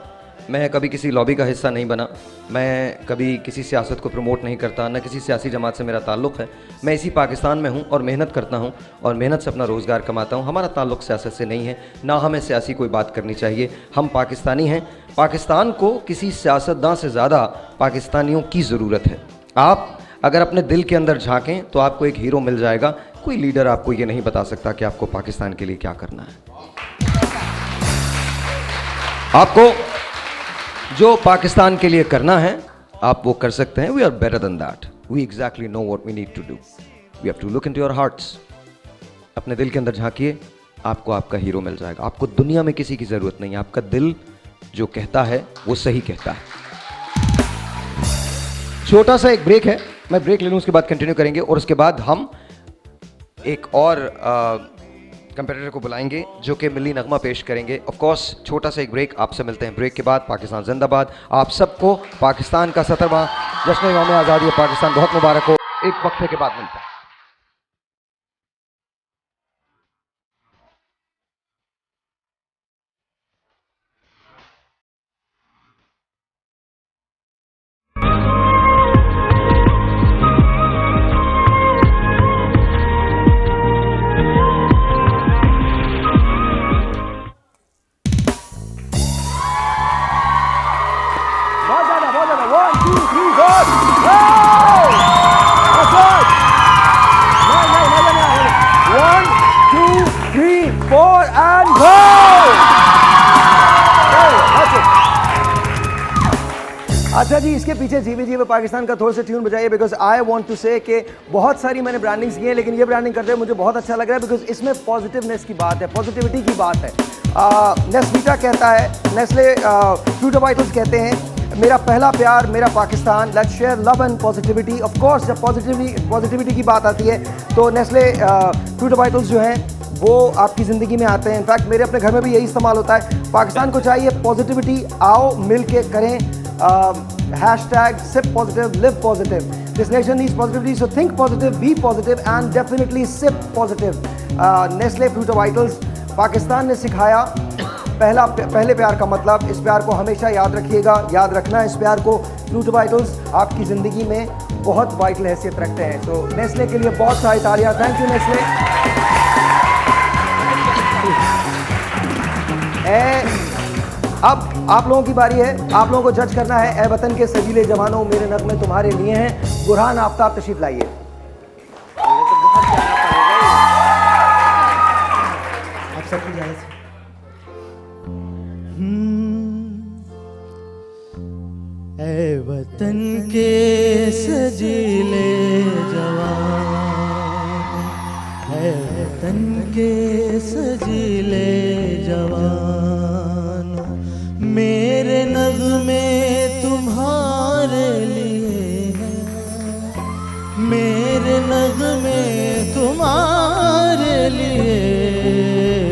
मैं कभी किसी लॉबी का हिस्सा नहीं बना, मैं कभी किसी सियासत को प्रमोट नहीं करता, न किसी सियासी जमात से मेरा ताल्लुक़ है। मैं इसी पाकिस्तान में हूँ और मेहनत करता हूँ और मेहनत से अपना रोज़गार कमाता हूँ। हमारा ताल्लुक़ सियासत से नहीं है, ना हमें सियासी कोई बात करनी चाहिए। हम पाकिस्तानी हैं। पाकिस्तान को किसी सियासतदान से ज़्यादा पाकिस्तानियों की ज़रूरत है। आप अगर अपने दिल के अंदर झाँकें तो आपको एक हीरो मिल जाएगा। कोई लीडर आपको ये नहीं बता सकता कि आपको पाकिस्तान के लिए क्या करना है। आपको जो पाकिस्तान के लिए करना है आप वो कर सकते हैं। We are better than that. We exactly know what we need to do. We have to look into your hearts. अपने दिल के अंदर झांकिए, आपको आपका हीरो मिल जाएगा। आपको दुनिया में किसी की ज़रूरत नहीं है। आपका दिल जो कहता है वो सही कहता है। छोटा सा एक ब्रेक है, मैं ब्रेक ले लूँ, उसके बाद कंटिन्यू करेंगे और उसके बाद हम एक और कंपेटिटर को बुलाएंगे जो कि मिली नगमा पेश करेंगे। ऑफ कोर्स छोटा सा एक ब्रेक, आपसे मिलते हैं ब्रेक के बाद। पाकिस्तान जिंदाबाद। आप सबको पाकिस्तान का 70वां जश्न यौम आज़ादी पाकिस्तान बहुत मुबारक हो। एक वक्फे के बाद मिलता है। अच्छा जी, इसके पीछे जीवे जीवे पाकिस्तान का थोड़ा सा ट्यून बजाइए, because I want to say कि बहुत सारी मैंने ब्रांडिंग्स की हैं, लेकिन ये ब्रांडिंग करते हुए मुझे बहुत अच्छा लग रहा है बिकॉज इसमें पॉजिटिवनेस की बात है, पॉजिटिविटी की बात है। नेस्वीटा कहता है, नेस्ले फ्रूटो वाइटल्स कहते हैं मेरा पहला प्यार मेरा Pakistan, let's share love and positivity. Of course जब पॉजिटिविटी की बात आती है तो नेस्ले फ्रूटो वाइटल्स जो हैं वो आपकी ज़िंदगी में आते हैं। इनफैक्ट मेरे अपने घर में भी यही इस्तेमाल होता है। पाकिस्तान को चाहिए पॉजिटिविटी, आओ मिल के करें। Hashtag sip positive, live positive. This nation needs positivity, so think positive, be positive and definitely sip positive. Nestle Fruito Vitals, Pakistan ने सिखाया पहले प्यार का मतलब। इस प्यार को हमेशा याद रखिएगा, याद रखना इस प्यार को। Fruito Vitals आपकी ज़िंदगी में बहुत वाइटल हैसियत रखते हैं। तो नेस्ले के लिए बहुत सारी तालियां। Thank you Nestle. अब आप लोगों की बारी है, आप लोगों को जज करना है। ए वतन के सजीले जवानों, मेरे नगमे तुम्हारे लिए हैं। बुरहान आफ्ताब तशरीफ लाइए। आप सबकी जायज़ है। ए वतन के सजीले जवान, ए वतन के सजीले जवान, मेरे नगमे तुम्हारे लिए हैं, मेरे नगमे तुम्हारे लिए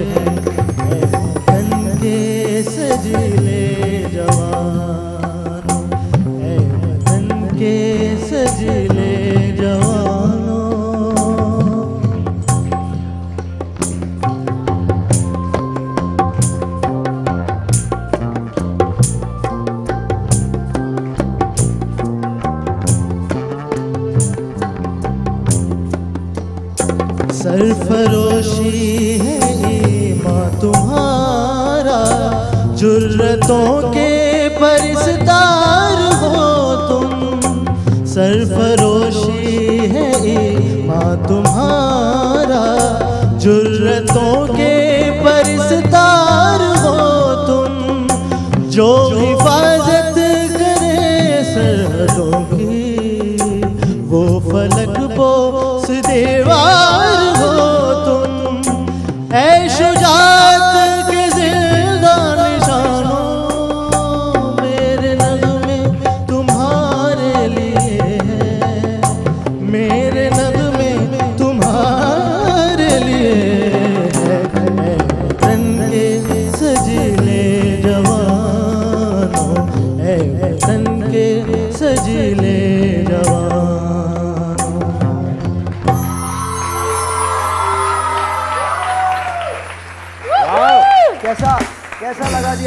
हैं। वतन के सजीले जवानों, ऐ वतन के सजीले जवानों। सरफरोशी है ईमान तुम्हारा, जुर्रतों के परिस्तार हो तुम। सरफरोशी है ईमान तुम्हारा, जुर्रतों के परिस्तार हो तुम। जो हिफाजत करे सरहदों की, वो फलक पोस देवार हो तुम। ऐ शुजाअत के जिंदा निशानों, मेरे नगमे तुम्हारे लिए हैं, मेरे नगमे तुम्हारे लिए हैं। वतन के सजीले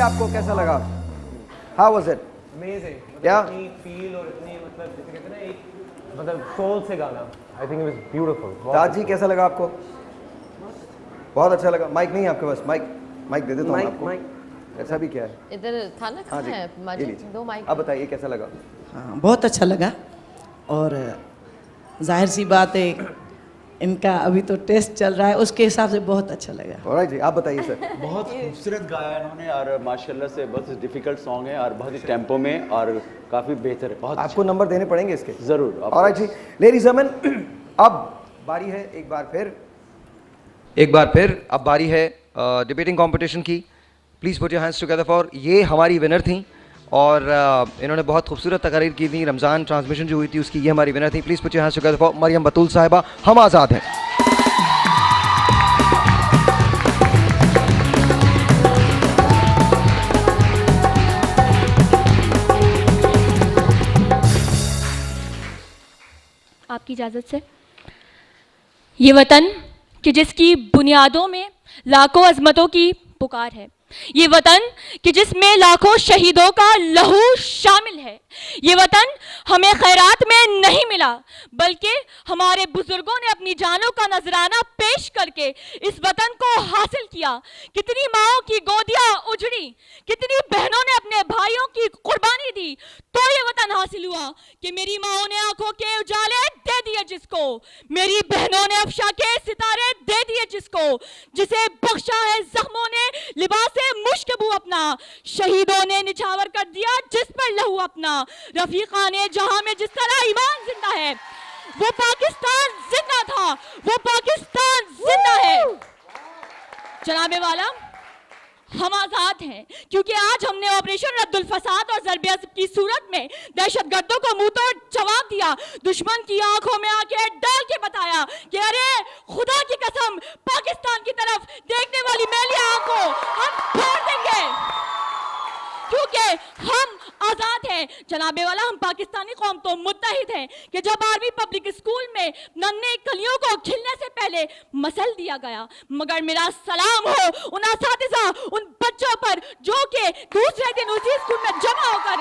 आपको कैसा लगा? How was it? अमेजिंग। क्या? इतनी फील और इतनी मतलब जैसे कहते हैं ना एक मतलब सोल से गाना। I think it was beautiful. Taj ji कैसा लगा आपको? बहुत अच्छा लगा। माइक नहीं है आपके पास? माइक दे देता हूँ आपको। ऐसा भी क्या है? इधर था ना हाँ जी, कहाँ है ये माजिद? लीजिए। दो माइक। अब बताइए कैसा लगा? हाँ, बहुत अच्छा लगा। और जाहिर सी बात है इनका अभी तो टेस्ट चल रहा है, उसके हिसाब से बहुत अच्छा लगा। ऑलराइट जी, आप बताइए सर। बहुत खूबसूरत गाया इन्होंने और माशाल्लाह से बहुत डिफिकल्ट सॉन्ग है और बहुत ही टेम्पो में और काफ़ी बेहतर है। बहुत आपको नंबर देने पड़ेंगे इसके? ज़रूर। ऑलराइट जी, लेडीज एंड जेंटलमैन, अब बारी है एक बार फिर अब बारी है डिबेटिंग कंपटीशन की। Please put your hands together for, ये हमारी विनर थी और इन्होंने बहुत खूबसूरत तकरीर की थी। रमज़ान ट्रांसमिशन जो हुई थी उसकी ये हमारी विनर थी। Please put your hands together for Mariyam Batool Sahiba. हम आज़ाद हैं। आपकी इजाज़त से। ये वतन कि जिसकी बुनियादों में लाखों अजमतों की पुकार है, ये वतन कि जिसमें लाखों शहीदों का लहू शामिल है, ये वतन हमें खैरात में नहीं मिला बल्कि हमारे बुजुर्गों ने अपनी जानों का नजराना पेश करके इस वतन को हासिल किया। कितनी माओं की गोदियां उजड़ी, कितनी बहनों ने अपने भाइयों की कुर्बानी दी, तो ये वतन हासिल हुआ कि मेरी माओं ने आंखों के उजाले दे दिए जिसको, मेरी बहनों ने अफशा के सितारे दे दिए जिसको, जिसे बख्शा है जख्मों ने लिबास मुश्कबू अपना, शहीदों ने निछावर कर दिया जिस पर लहू अपना, रफीका ने जहां में जिस तरह ईमान जिंदा है, वो पाकिस्तान जिंदा था, वो पाकिस्तान जिंदा है। जनाबे वाला, हम आजाद हैं क्योंकि आज हमने ऑपरेशन रद्दुल फसाद और ज़रबे अज़ब की सूरत में दहशतगर्दों को मुंह तोड़ जवाब दिया, दुश्मन की आंखों में आंखें डाल के बताया कि अरे खुदा की कसम पाकिस्तान की तरफ देखने वाली मैली आंखों हम फोड़ देंगे क्योंकि हम आजाद हैं। जनाबे वाला, हम पाकिस्तानी कौम तो मुत्तहिद हैं कि जब आर्मी पब्लिक स्कूल में नन्हे कलियों को खिलने से पहले मसल दिया गया, मगर मेरा सलाम हो उन असातिज़ा, उन बच्चों पर जो कि दूसरे दिन उसी स्कूल में जमा होकर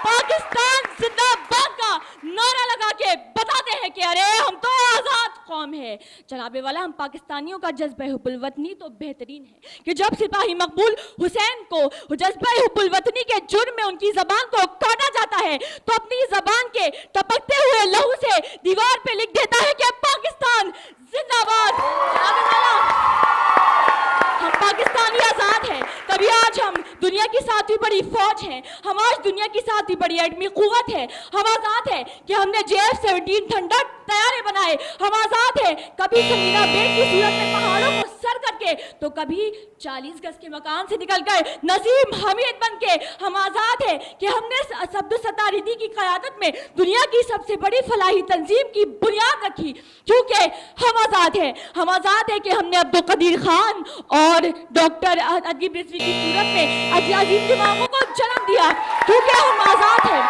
पाकिस्तान जिंदाबाद का नारा लगा के बताते हैं कि अरे हम तो आजाद कौम है। जनाबे वाला, हम पाकिस्तानियों का जज्बा हुब्बुल वतनी तो बेहतरीन है कि जब सिपाही मकबूल हुसैन को जज्बा हुब्बुल वतनी के जुर्म में उनकी जबान को काटा जाता है तो अपनी जबान के टपकते हुए लहू से दीवार पे लिख देता है कि पाकिस्तान जिंदाबाद। जनाबे वाला, हम पाकिस्तानी आजाद हैं तभी आज हम दुनिया की सातवीं बड़ी फौज हैं, हम आज दुनिया की सातवीं बड़ी एटमी कुव्वत है। हम आजाद हैं कि हमने JF-17 थंडर तैयारे बनाए, हम आजाद हैं कभी समीना बेग की सूरत में पहाड़ों को सर करके तो कभी 40 गज के मकान से निकलकर नसीम हमीद बन के। हम आजाद हैं कि हमने सब्दु सतारिदी की क़यादत में दुनिया की सबसे बड़ी फलाही तंजीम की बुनियाद रखी क्योंकि हम आजाद हैं। हम आजाद हैं कि हमने अब्दुल कदीर खान और डॉक्टर अदीब रिजवी की सूरत में अजीम दिमागों को जन्म दिया क्योंकि हम आजाद हैं।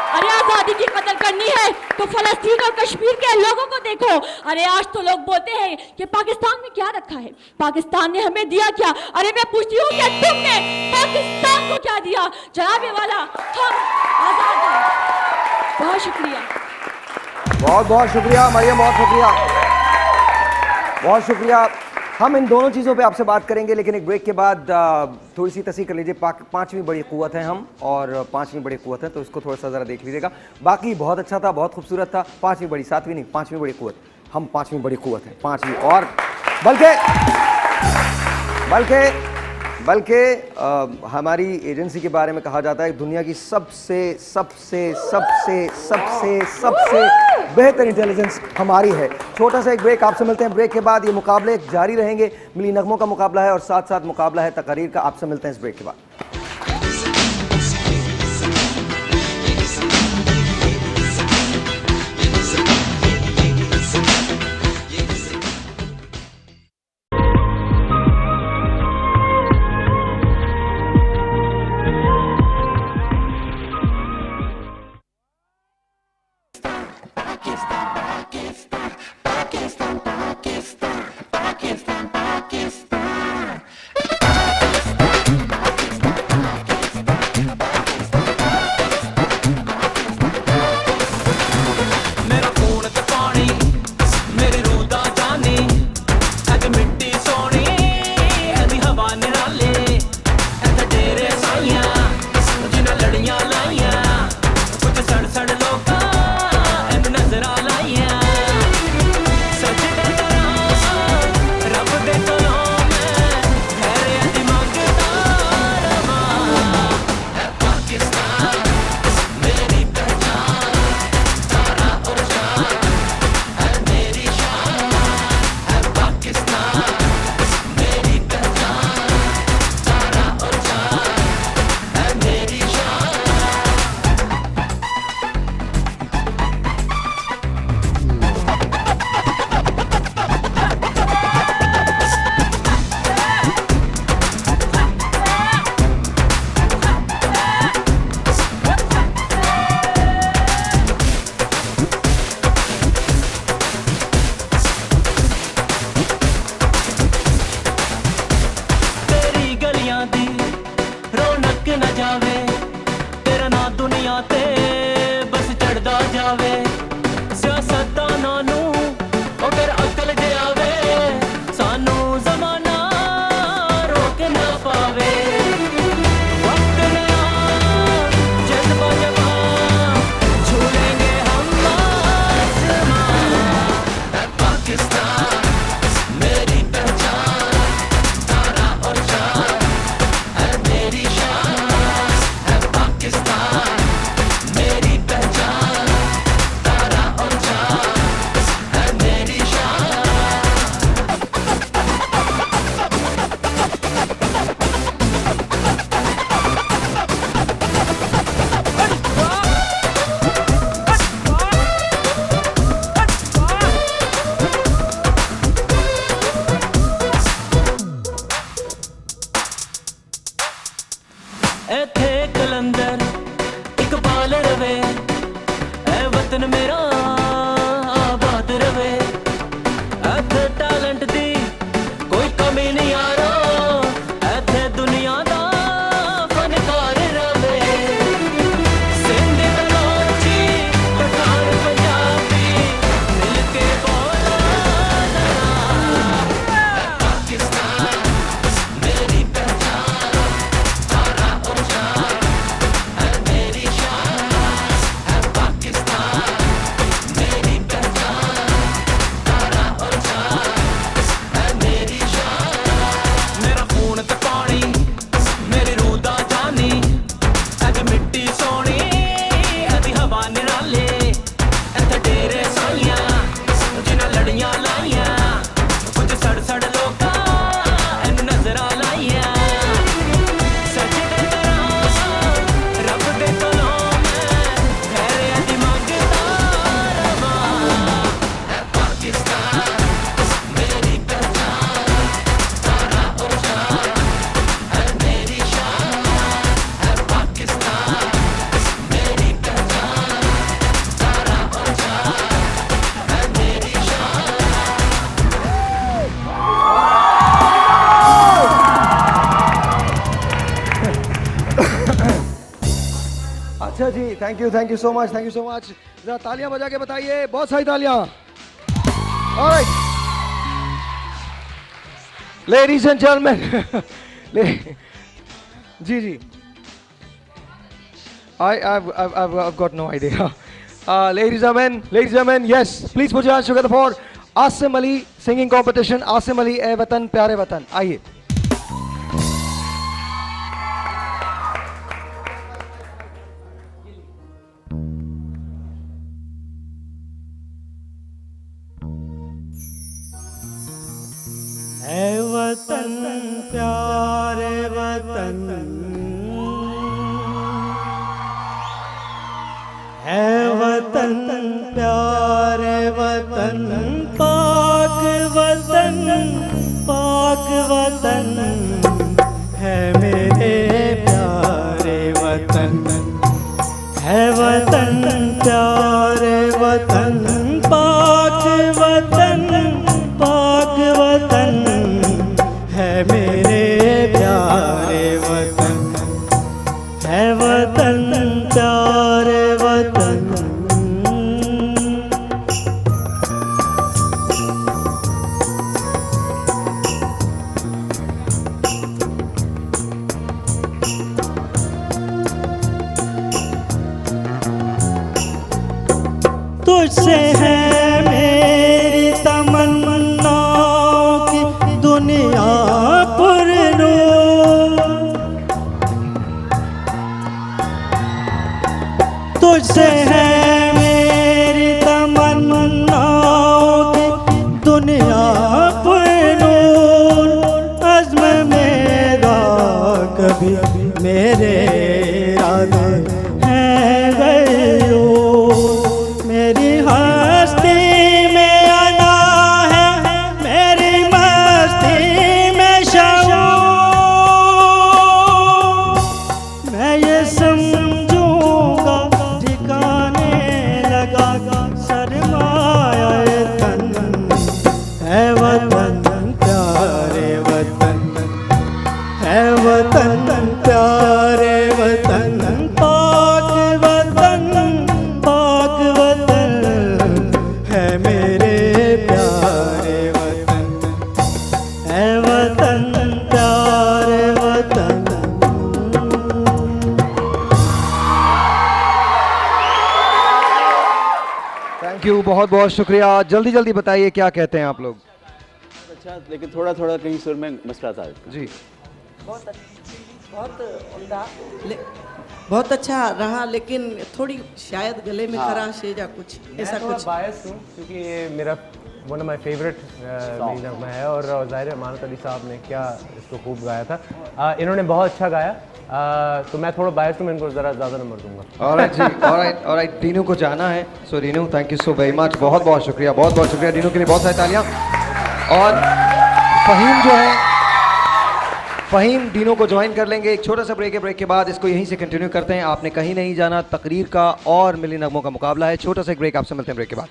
अरे आज़ादी की कदर करनी है तो फलस्तीन और कश्मीर के लोगों को देखो। अरे आज तो लोग बोलते हैं कि पाकिस्तान में क्या रखा है, पाकिस्तान ने हमें दिया क्या? अरे मैं पूछती हूँ कि तुमने पाकिस्तान को क्या दिया? जनाबे वाला, हम आजाद हैं। बहुत शुक्रिया। बहुत बहुत शुक्रिया मरियम, बहुत शुक्रिया, बहुत शुक्रिया। हम इन दोनों चीज़ों पे आपसे बात करेंगे लेकिन एक ब्रेक के बाद थोड़ी सी तस्वीर कर लीजिए। पांचवी बड़ी क़ुव्वत है हम, और पांचवी बड़ी क़ुव्वत है तो इसको थोड़ा सा ज़रा देख लीजिएगा। बाकी बहुत अच्छा था, बहुत खूबसूरत था। पांचवी बड़ी, सातवीं नहीं, पांचवी बड़ी क़ुव्वत। हम पांचवी बड़ी क़ुव्वत है, पांचवी। और बल्कि हमारी एजेंसी के बारे में कहा जाता है दुनिया की सबसे सबसे सबसे सबसे सबसे बेहतर इंटेलिजेंस हमारी है। छोटा सा एक ब्रेक, आपसे मिलते हैं ब्रेक के बाद। ये मुकाबले जारी रहेंगे, मिली नगमों का मुकाबला है और साथ साथ मुकाबला है तकरीर का। आपसे मिलते हैं इस ब्रेक के बाद। Thank you so much, thank you so much. जरा तालियां बजा के बताइए, बहुत सारी तालियां। ऑलराइट लेडीज एंड जेंटलमैन, जी I've got no idea. Ladies and gentlemen, yes, please put your hands together for Asim Ali singing competition. Asim Ali, ए वतन प्यारे वतन, आइए। है वतन प्यारे वतन, है वतन प्यारे वतन, पाक वतन, पाक वतन, है मेरे प्यारे वतन, है वतन प्यारे वतन, पाक वतन, पाक वतन, है मेरे प्यारे वतन, है वतन प्यारे वतन। तुझसे है मेरी तमन्नाओं की दुनिया पुरनूर, तुझसे है मेरी तमन्नाओं की दुनिया पुरनूर, अज़्म मेरा कभी मेरे इरादे हैं गयूर, मेरी हस्ती में अना है, मेरी मस्ती में शऊर, मैं ये समझूंगा ठिकाने लगा सरमाया तन, है वतन प्यारे वतन, है वतन प्यारे वतन, पाक वतन, पाक वतन, है मेरे प्यारे वतन, है वतन प्यारे वतन। थैंक यू, बहुत बहुत शुक्रिया। जल्दी जल्दी बताइए क्या कहते हैं आप लोग। अच्छा, लेकिन थोड़ा थोड़ा कहीं सुर में मसला था जी। बहुत उम्दा, बहुत अच्छा रहा, लेकिन थोड़ी शायद गले में खराश है या कुछ ऐसा कुछ। बायस हूँ क्योंकि ये मेरा वन ऑफ माई फेवरेट मेरी नगमा है, और ज़ाहिर है अमानत अली साहब ने क्या इसको खूब गाया था। इन्होंने बहुत अच्छा गाया, तो मैं थोड़ा बायस हूँ, मैं इनको ज़रा ज़्यादा नंबर दूंगा। ऑलराइट जी, ऑलराइट, रीनू को जाना है। So Rinu, thank you so very much, बहुत बहुत शुक्रिया, बहुत बहुत शुक्रिया रीनू के लिए, बहुत सारी तालियां। और फ़हीम जो है, फ़हीम डीनो को ज्वाइन कर लेंगे एक छोटा सा ब्रेक है, ब्रेक के बाद इसको यहीं से कंटिन्यू करते हैं। आपने कहीं नहीं जाना, तकरीर का और मिली नगमों का मुकाबला है। छोटा सा एक ब्रेक, आपसे मिलते हैं ब्रेक के बाद।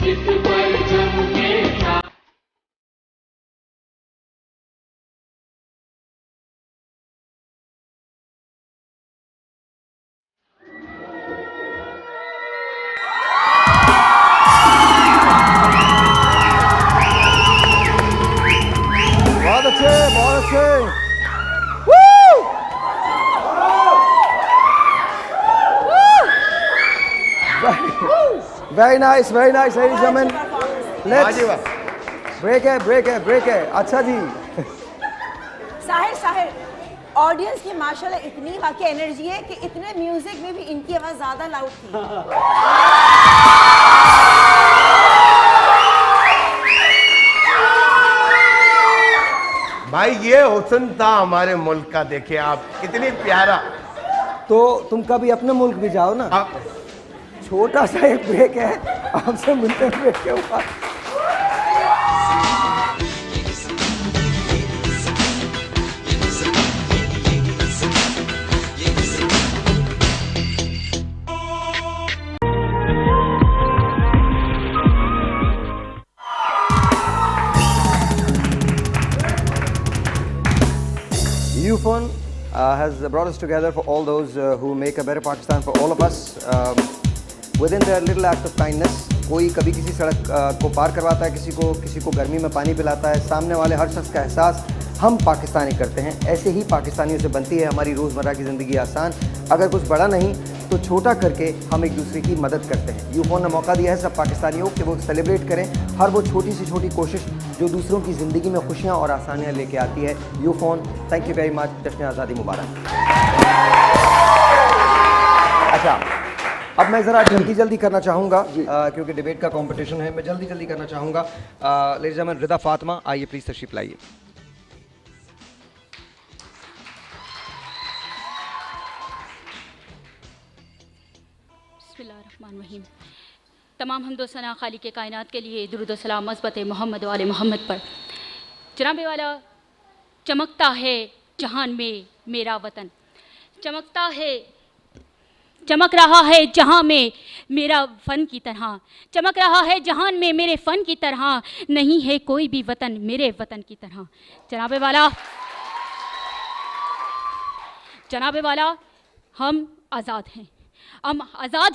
परचम के साथ बहुत अच्छे, बहुत अच्छे। Very nice, very nice, ladies and gentlemen. Let's break है। अच्छा जी। साहिर ऑडियंस की माशाल्लाह इतनी वाकई एनर्जी है कि इतने म्यूजिक में भी इनकी आवाज ज्यादा लाउड थी। भाई ये हुस्न था हमारे मुल्क का, देखिए आप कितनी प्यारा। तो तुम कभी अपने मुल्क भी जाओ ना। छोटा सा एक ब्रेक है, आपसे मिलते हैं ब्रेक के बाद। UFON has brought us together for all those who make a better Pakistan for all of us within their little act of kindness. कोई कभी किसी सड़क को पार करवाता है, किसी को गर्मी में पानी पिलाता है। सामने वाले हर शख्स का एहसास हम पाकिस्तानी करते हैं। ऐसे ही पाकिस्तानियों से बनती है हमारी रोज़मर्रा की ज़िंदगी आसान। अगर कुछ बड़ा नहीं तो छोटा करके हम एक दूसरे की मदद करते हैं। यूफोन ने मौका दिया है सब पाकिस्तानियों कि वो सेलिब्रेट करें हर वो छोटी से छोटी कोशिश जो दूसरों की ज़िंदगी में खुशियाँ और आसानियाँ लेके आती है। Ufone, thank you very much. जश्न आज़ादी मुबारक। अच्छा, अब मैं ज़रा जल्दी करना चाहूँगा क्योंकि डिबेट का कंपटीशन है। मैं जल्दी करना चाहूँगा। लेडीज़ एंड जेंटलमैन, रिदा फातिमा आइए प्लीज़ तशरीफ लाइए। बिस्मिल्लाहिर्रहमानिर्रहीम। तमाम हम्दो सना खालिक कायनात के लिए दुरूद व सलाम मज़बत मोहम्मद वाले मोहम्मद पर। जनाबे वाला, चमकता है जहान में मेरा वतन, चमक रहा है जहां में मेरा फ़न की तरह, चमक रहा है जहान में मेरे फ़न की तरह, नहीं है कोई भी वतन मेरे वतन की तरह। जनाबे वाला हम आज़ाद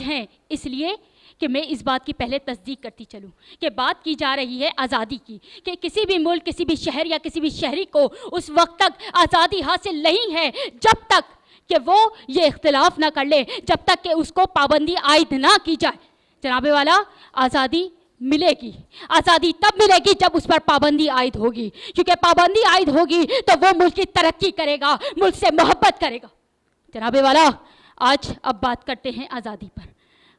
हैं इसलिए कि मैं इस बात की पहले तस्दीक करती चलूं कि बात की जा रही है आज़ादी की, कि किसी भी मुल्क, किसी भी शहर या किसी भी शहरी को उस वक्त तक आज़ादी हासिल नहीं है जब तक कि वो ये इख्तिलाफ ना कर ले, जब तक कि उसको पाबंदी आयद ना की जाए। जनाबे वाला, आज़ादी मिलेगी, आज़ादी तब मिलेगी जब उस पर पाबंदी आयद होगी, क्योंकि पाबंदी आयद होगी तो वो मुल्क की तरक्की करेगा, मुल्क से मोहब्बत करेगा। जनाबे वाला, आज अब बात करते हैं आज़ादी पर।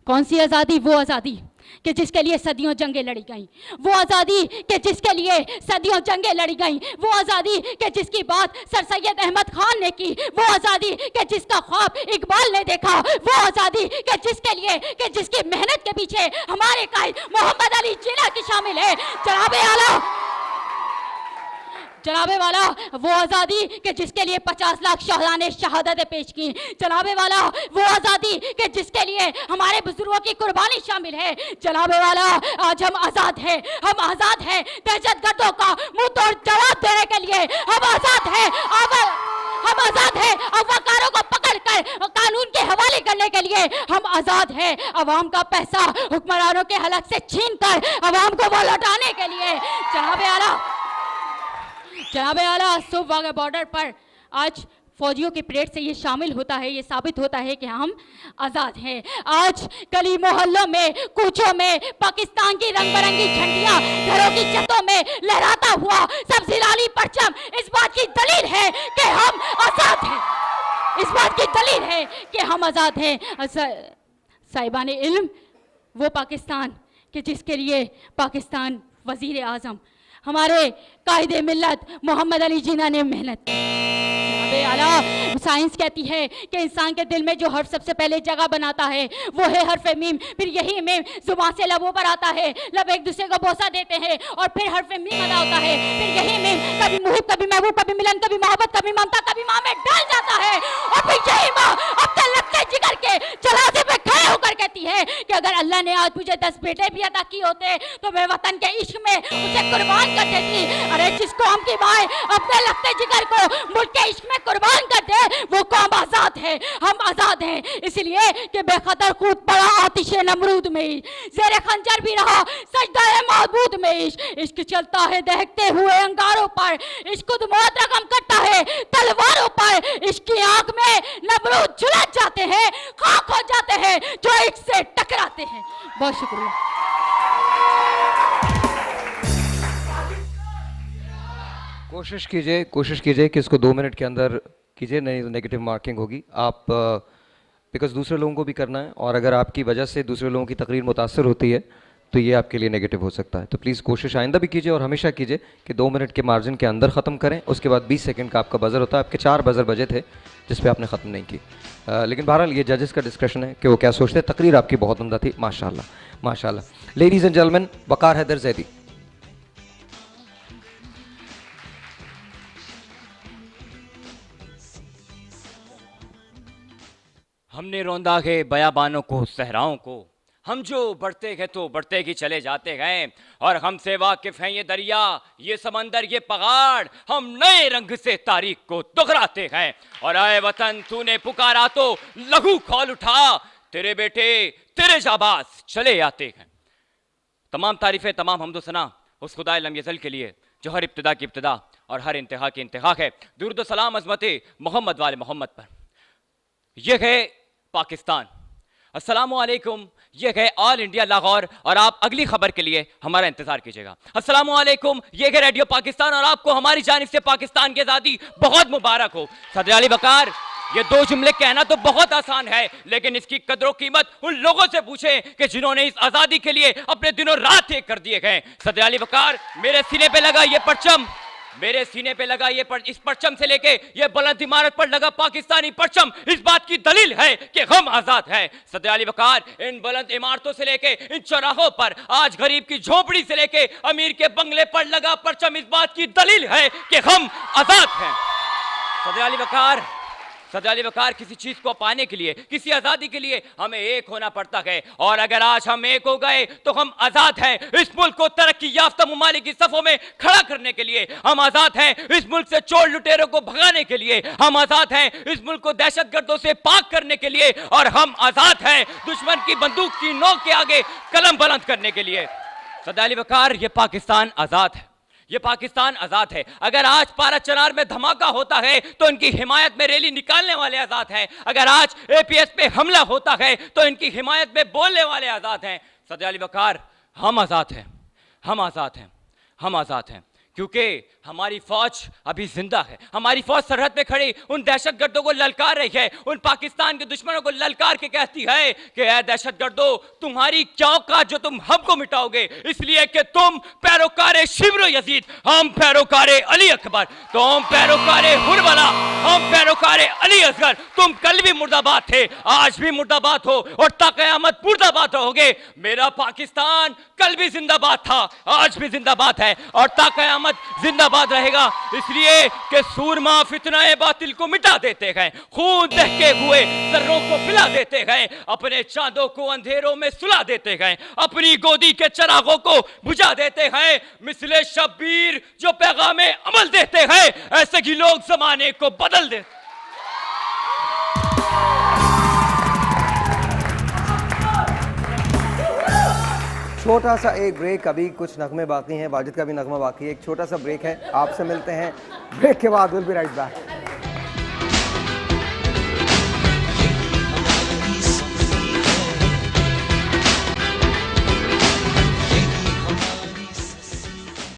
कौन सी आज़ादी? वो आज़ादी कि जिसके लिए सदियों जंगें लड़ी गईं, वो आज़ादी कि जिसके लिए सदियों जंगें लड़ी गईं, वो आज़ादी कि जिसकी बात सर सैयद अहमद खान ने की, वो आज़ादी कि जिसका ख्वाब इकबाल ने देखा, वो आज़ादी कि जिसके लिए कि जिसकी मेहनत के पीछे हमारे कायद मोहम्मद अली जिन्ना की शामिल है। जनाबे वाला, वो आज़ादी कि जिसके लिए 50 लाख शहदा ने शहादतें पेश की। जनाबे वाला, वो आज़ादी कि जिसके लिए हमारे बुजुर्गों की कुर्बानी शामिल है। जनाबे वाला, आज हम आज़ाद हैं दहशतगर्दों का मुंह तोड़ जवाब देने के लिए। हम आज़ाद हैं अवकारों को पकड़कर कानून के हवाले करने के लिए। हम आज़ाद हैं अवाम का पैसा हुक्मरानों के हलक से छीनकर अवाम को वो लौटाने के लिए। जनाबे आला, सुबह के बॉर्डर पर आज फौजियों की परेड से ये शामिल होता है, ये साबित होता है कि हम आज़ाद हैं। आज गली मोहल्लों में, कूचों में पाकिस्तान की रंग बिरंगी झंडियाँ घरों की छतों में लहराता हुआ सब्ज़ी लाली परचम इस बात की दलील है कि हम आज़ाद हैं, इस बात की दलील है कि हम आज़ाद हैं। साहिबान इल्म, वो पाकिस्तान कि जिसके लिए पाकिस्तान वज़ीर आज़म हमारे कायदे मिल्लत मोहम्मद अली जिन्ना ने मेहनत की। आला साइंस कहती है कि इंसान के दिल में जो हर्फ सबसे पहले जगह बनाता है वो है हर्फ मीम, फिर यही मीम जुबान से लबों पर आता है, लब एक दूसरे को बोसा देते हैं और फिर हर्फ मीम अदा होता है, फिर यही मीम कभी मुहिब, कभी महबूब, कभी मिलन, कभी मोहब्बत, कभी ममता, कभी माँ में डाल जाता है और फिर यही माँ अपने लगते जिगर के जलासे पे खड़े होकर कहती है कि अगर अल्लाह ने आज मुझे 10 बेटे भी अदा किए होते तो मैं वतन के इश्क में उसे कुर्बान कर देती। अरे जिस कौम की माँ अपने लगते जिगर को मुल्क के इश्क में कुर्बान कर दे वो कौम आजाद है, हम आजाद हैं, इसलिए कि बेखतर कूद पड़ा आतिशे नमरूद में ही, ज़ेरे खंजर भी रहा सजदा है माबूद में इश्क चलता है दहकते हुए अंगारों पर, इश्क खुद मौत रकम करता है तलवारों पर, इश्क की आंख में नमरूद झुलस जाते हैं, खाक हो जाते हैं जो इश्क से टकराते हैं। बहुत शुक्रिया। कोशिश कीजिए कि इसको 2 मिनट के अंदर कीजिए, नहीं तो नेगेटिव मार्किंग होगी। आप बिकॉज दूसरे लोगों को भी करना है और अगर आपकी वजह से दूसरे लोगों की तकरीर मुतासर होती है तो ये आपके लिए नेगेटिव हो सकता है। तो प्लीज़ कोशिश आइंदा भी कीजिए और हमेशा कीजिए कि 2 मिनट के मार्जिन के अंदर ख़त्म करें। उसके बाद 20 सेकंड का आपका बज़र होता है। आपके 4 बज़र बजे थे जिस पे आपने ख़त्म नहीं की। लेकिन बहरहाल ये जजेस का डिस्कशन है कि वो क्या सोचते हैं। तकरीर आपकी बहुत उम्दा थी, माशाल्लाह माशाल्लाह। लेडीज़ एंड जेंटलमैन, वक़ार हैदर ज़ैदी। हमने रौंदा है बयाबानों को, सहराओं को, हम जो बढ़ते गए तो बढ़ते ही चले जाते गए और हमसे वाकिफ हैं ये दरिया, ये समंदर, ये पहाड़, हम नए रंग से तारीख को दोहराते गए। और आए वतन तूने पुकारा तो लहू खोल उठा, तेरे बेटे तेरे जाबाज चले आते हैं। तमाम तारीफें, तमाम हम्दो सना उस खुदाए लम यज़ल के लिए जो हर इब्तिदा की इब्तिदा और हर इंतहा की इंतहा है। दुरूद सलाम अज़मत मोहम्मद वाले मोहम्मद पर। यह है पाकिस्तान। अस्सलामु अलैकुम, ये है ऑल इंडिया लाहौर और आप अगली खबर के लिए हमारा इंतजार कीजिएगा। अस्सलामु अलैकुम, ये है रेडियो पाकिस्तान और आपको हमारी जानिब से पाकिस्तान की आज़ादी बहुत मुबारक हो। सदर अली वक़ार, ये 2 जुमले कहना तो बहुत आसान है लेकिन इसकी कदर कीमत उन लोगों से पूछें कि जिन्होंने इस आज़ादी के लिए अपने दिनों रात एक कर दिए गए। सदर अली वक़ार, मेरे सीने पे लगा ये परचम, मेरे सीने पे लगा ये इस परचम से लेके ये बुलंद इमारत पर लगा पाकिस्तानी परचम इस बात की दलील है कि हम आजाद हैं। सदर अली वक़ार, इन बुलंद इमारतों से लेके इन चौराहों पर, आज गरीब की झोपड़ी से लेके अमीर के बंगले पर लगा परचम इस बात की दलील है कि हम आजाद हैं। सदर अली वक़ार, सदर अली वक़ार, किसी चीज को पाने के लिए, किसी आजादी के लिए हमें एक होना पड़ता है और अगर आज हम एक हो गए तो हम आजाद हैं। इस मुल्क को तरक्की याफ्ता मुमालिक की सफों में खड़ा करने के लिए हम आजाद हैं। इस मुल्क से चोर लुटेरों को भगाने के लिए हम आजाद हैं। इस मुल्क को दहशतगर्दों से पाक करने के लिए और हम आजाद हैं दुश्मन की बंदूक की नोक के आगे कलम बुलंद करने के लिए। सदर अली वक़ार, ये पाकिस्तान आजाद है, ये पाकिस्तान आजाद है। अगर आज पारा चनार में धमाका होता है तो इनकी हिमायत में रैली निकालने वाले आजाद हैं। अगर आज एपीएस पे हमला होता है तो इनकी हिमायत में बोलने वाले आजाद हैं। सदर अली वक़ार, हम आजाद हैं, हम आजाद हैं, हम आजाद हैं क्योंकि हमारी फौज अभी जिंदा है। हमारी फौज सरहद पे खड़ी उन दहशतगर्दों को ललकार रही है, उन पाकिस्तान के दुश्मनों को ललकार के कहती है कि ऐ दहशतगर्दों, तुम्हारी क्या औकात जो तुम हमको मिटाओगे, इसलिए कि तुम पैरोकारे शिब्र यजीद, हम पैरोकारे अली अकबर, तुम पैरोकारे हुरबला, हम पैरोकारे अली असगर। तुम कल भी मुर्दाबाद थे, आज भी मुर्दाबाद हो और ता क़यामत मुर्दाबाद रहोगे। मेरा पाकिस्तान कल भी जिंदाबाद था, आज भी जिंदाबाद है और ता क़यामत जिंदाबाद रहेगा, इसलिए कि सूरमा फितनाए बातिल को मिटा देते हैं, खून दहके हुए सर्रों को पिला देते हैं, अपने चांदों को अंधेरों में सुला देते हैं, अपनी गोदी के चरागों को बुझा देते हैं। मिसले शब्बीर जो पैगामे अमल देते हैं, ऐसे ही लोग जमाने को बदल देते। छोटा सा एक ब्रेक, अभी कुछ नगमे बाकी हैं, वाजिद का भी नगमा बाकी है, एक छोटा सा ब्रेक है। आपसे मिलते हैं ब्रेक के बाद। Will be right back.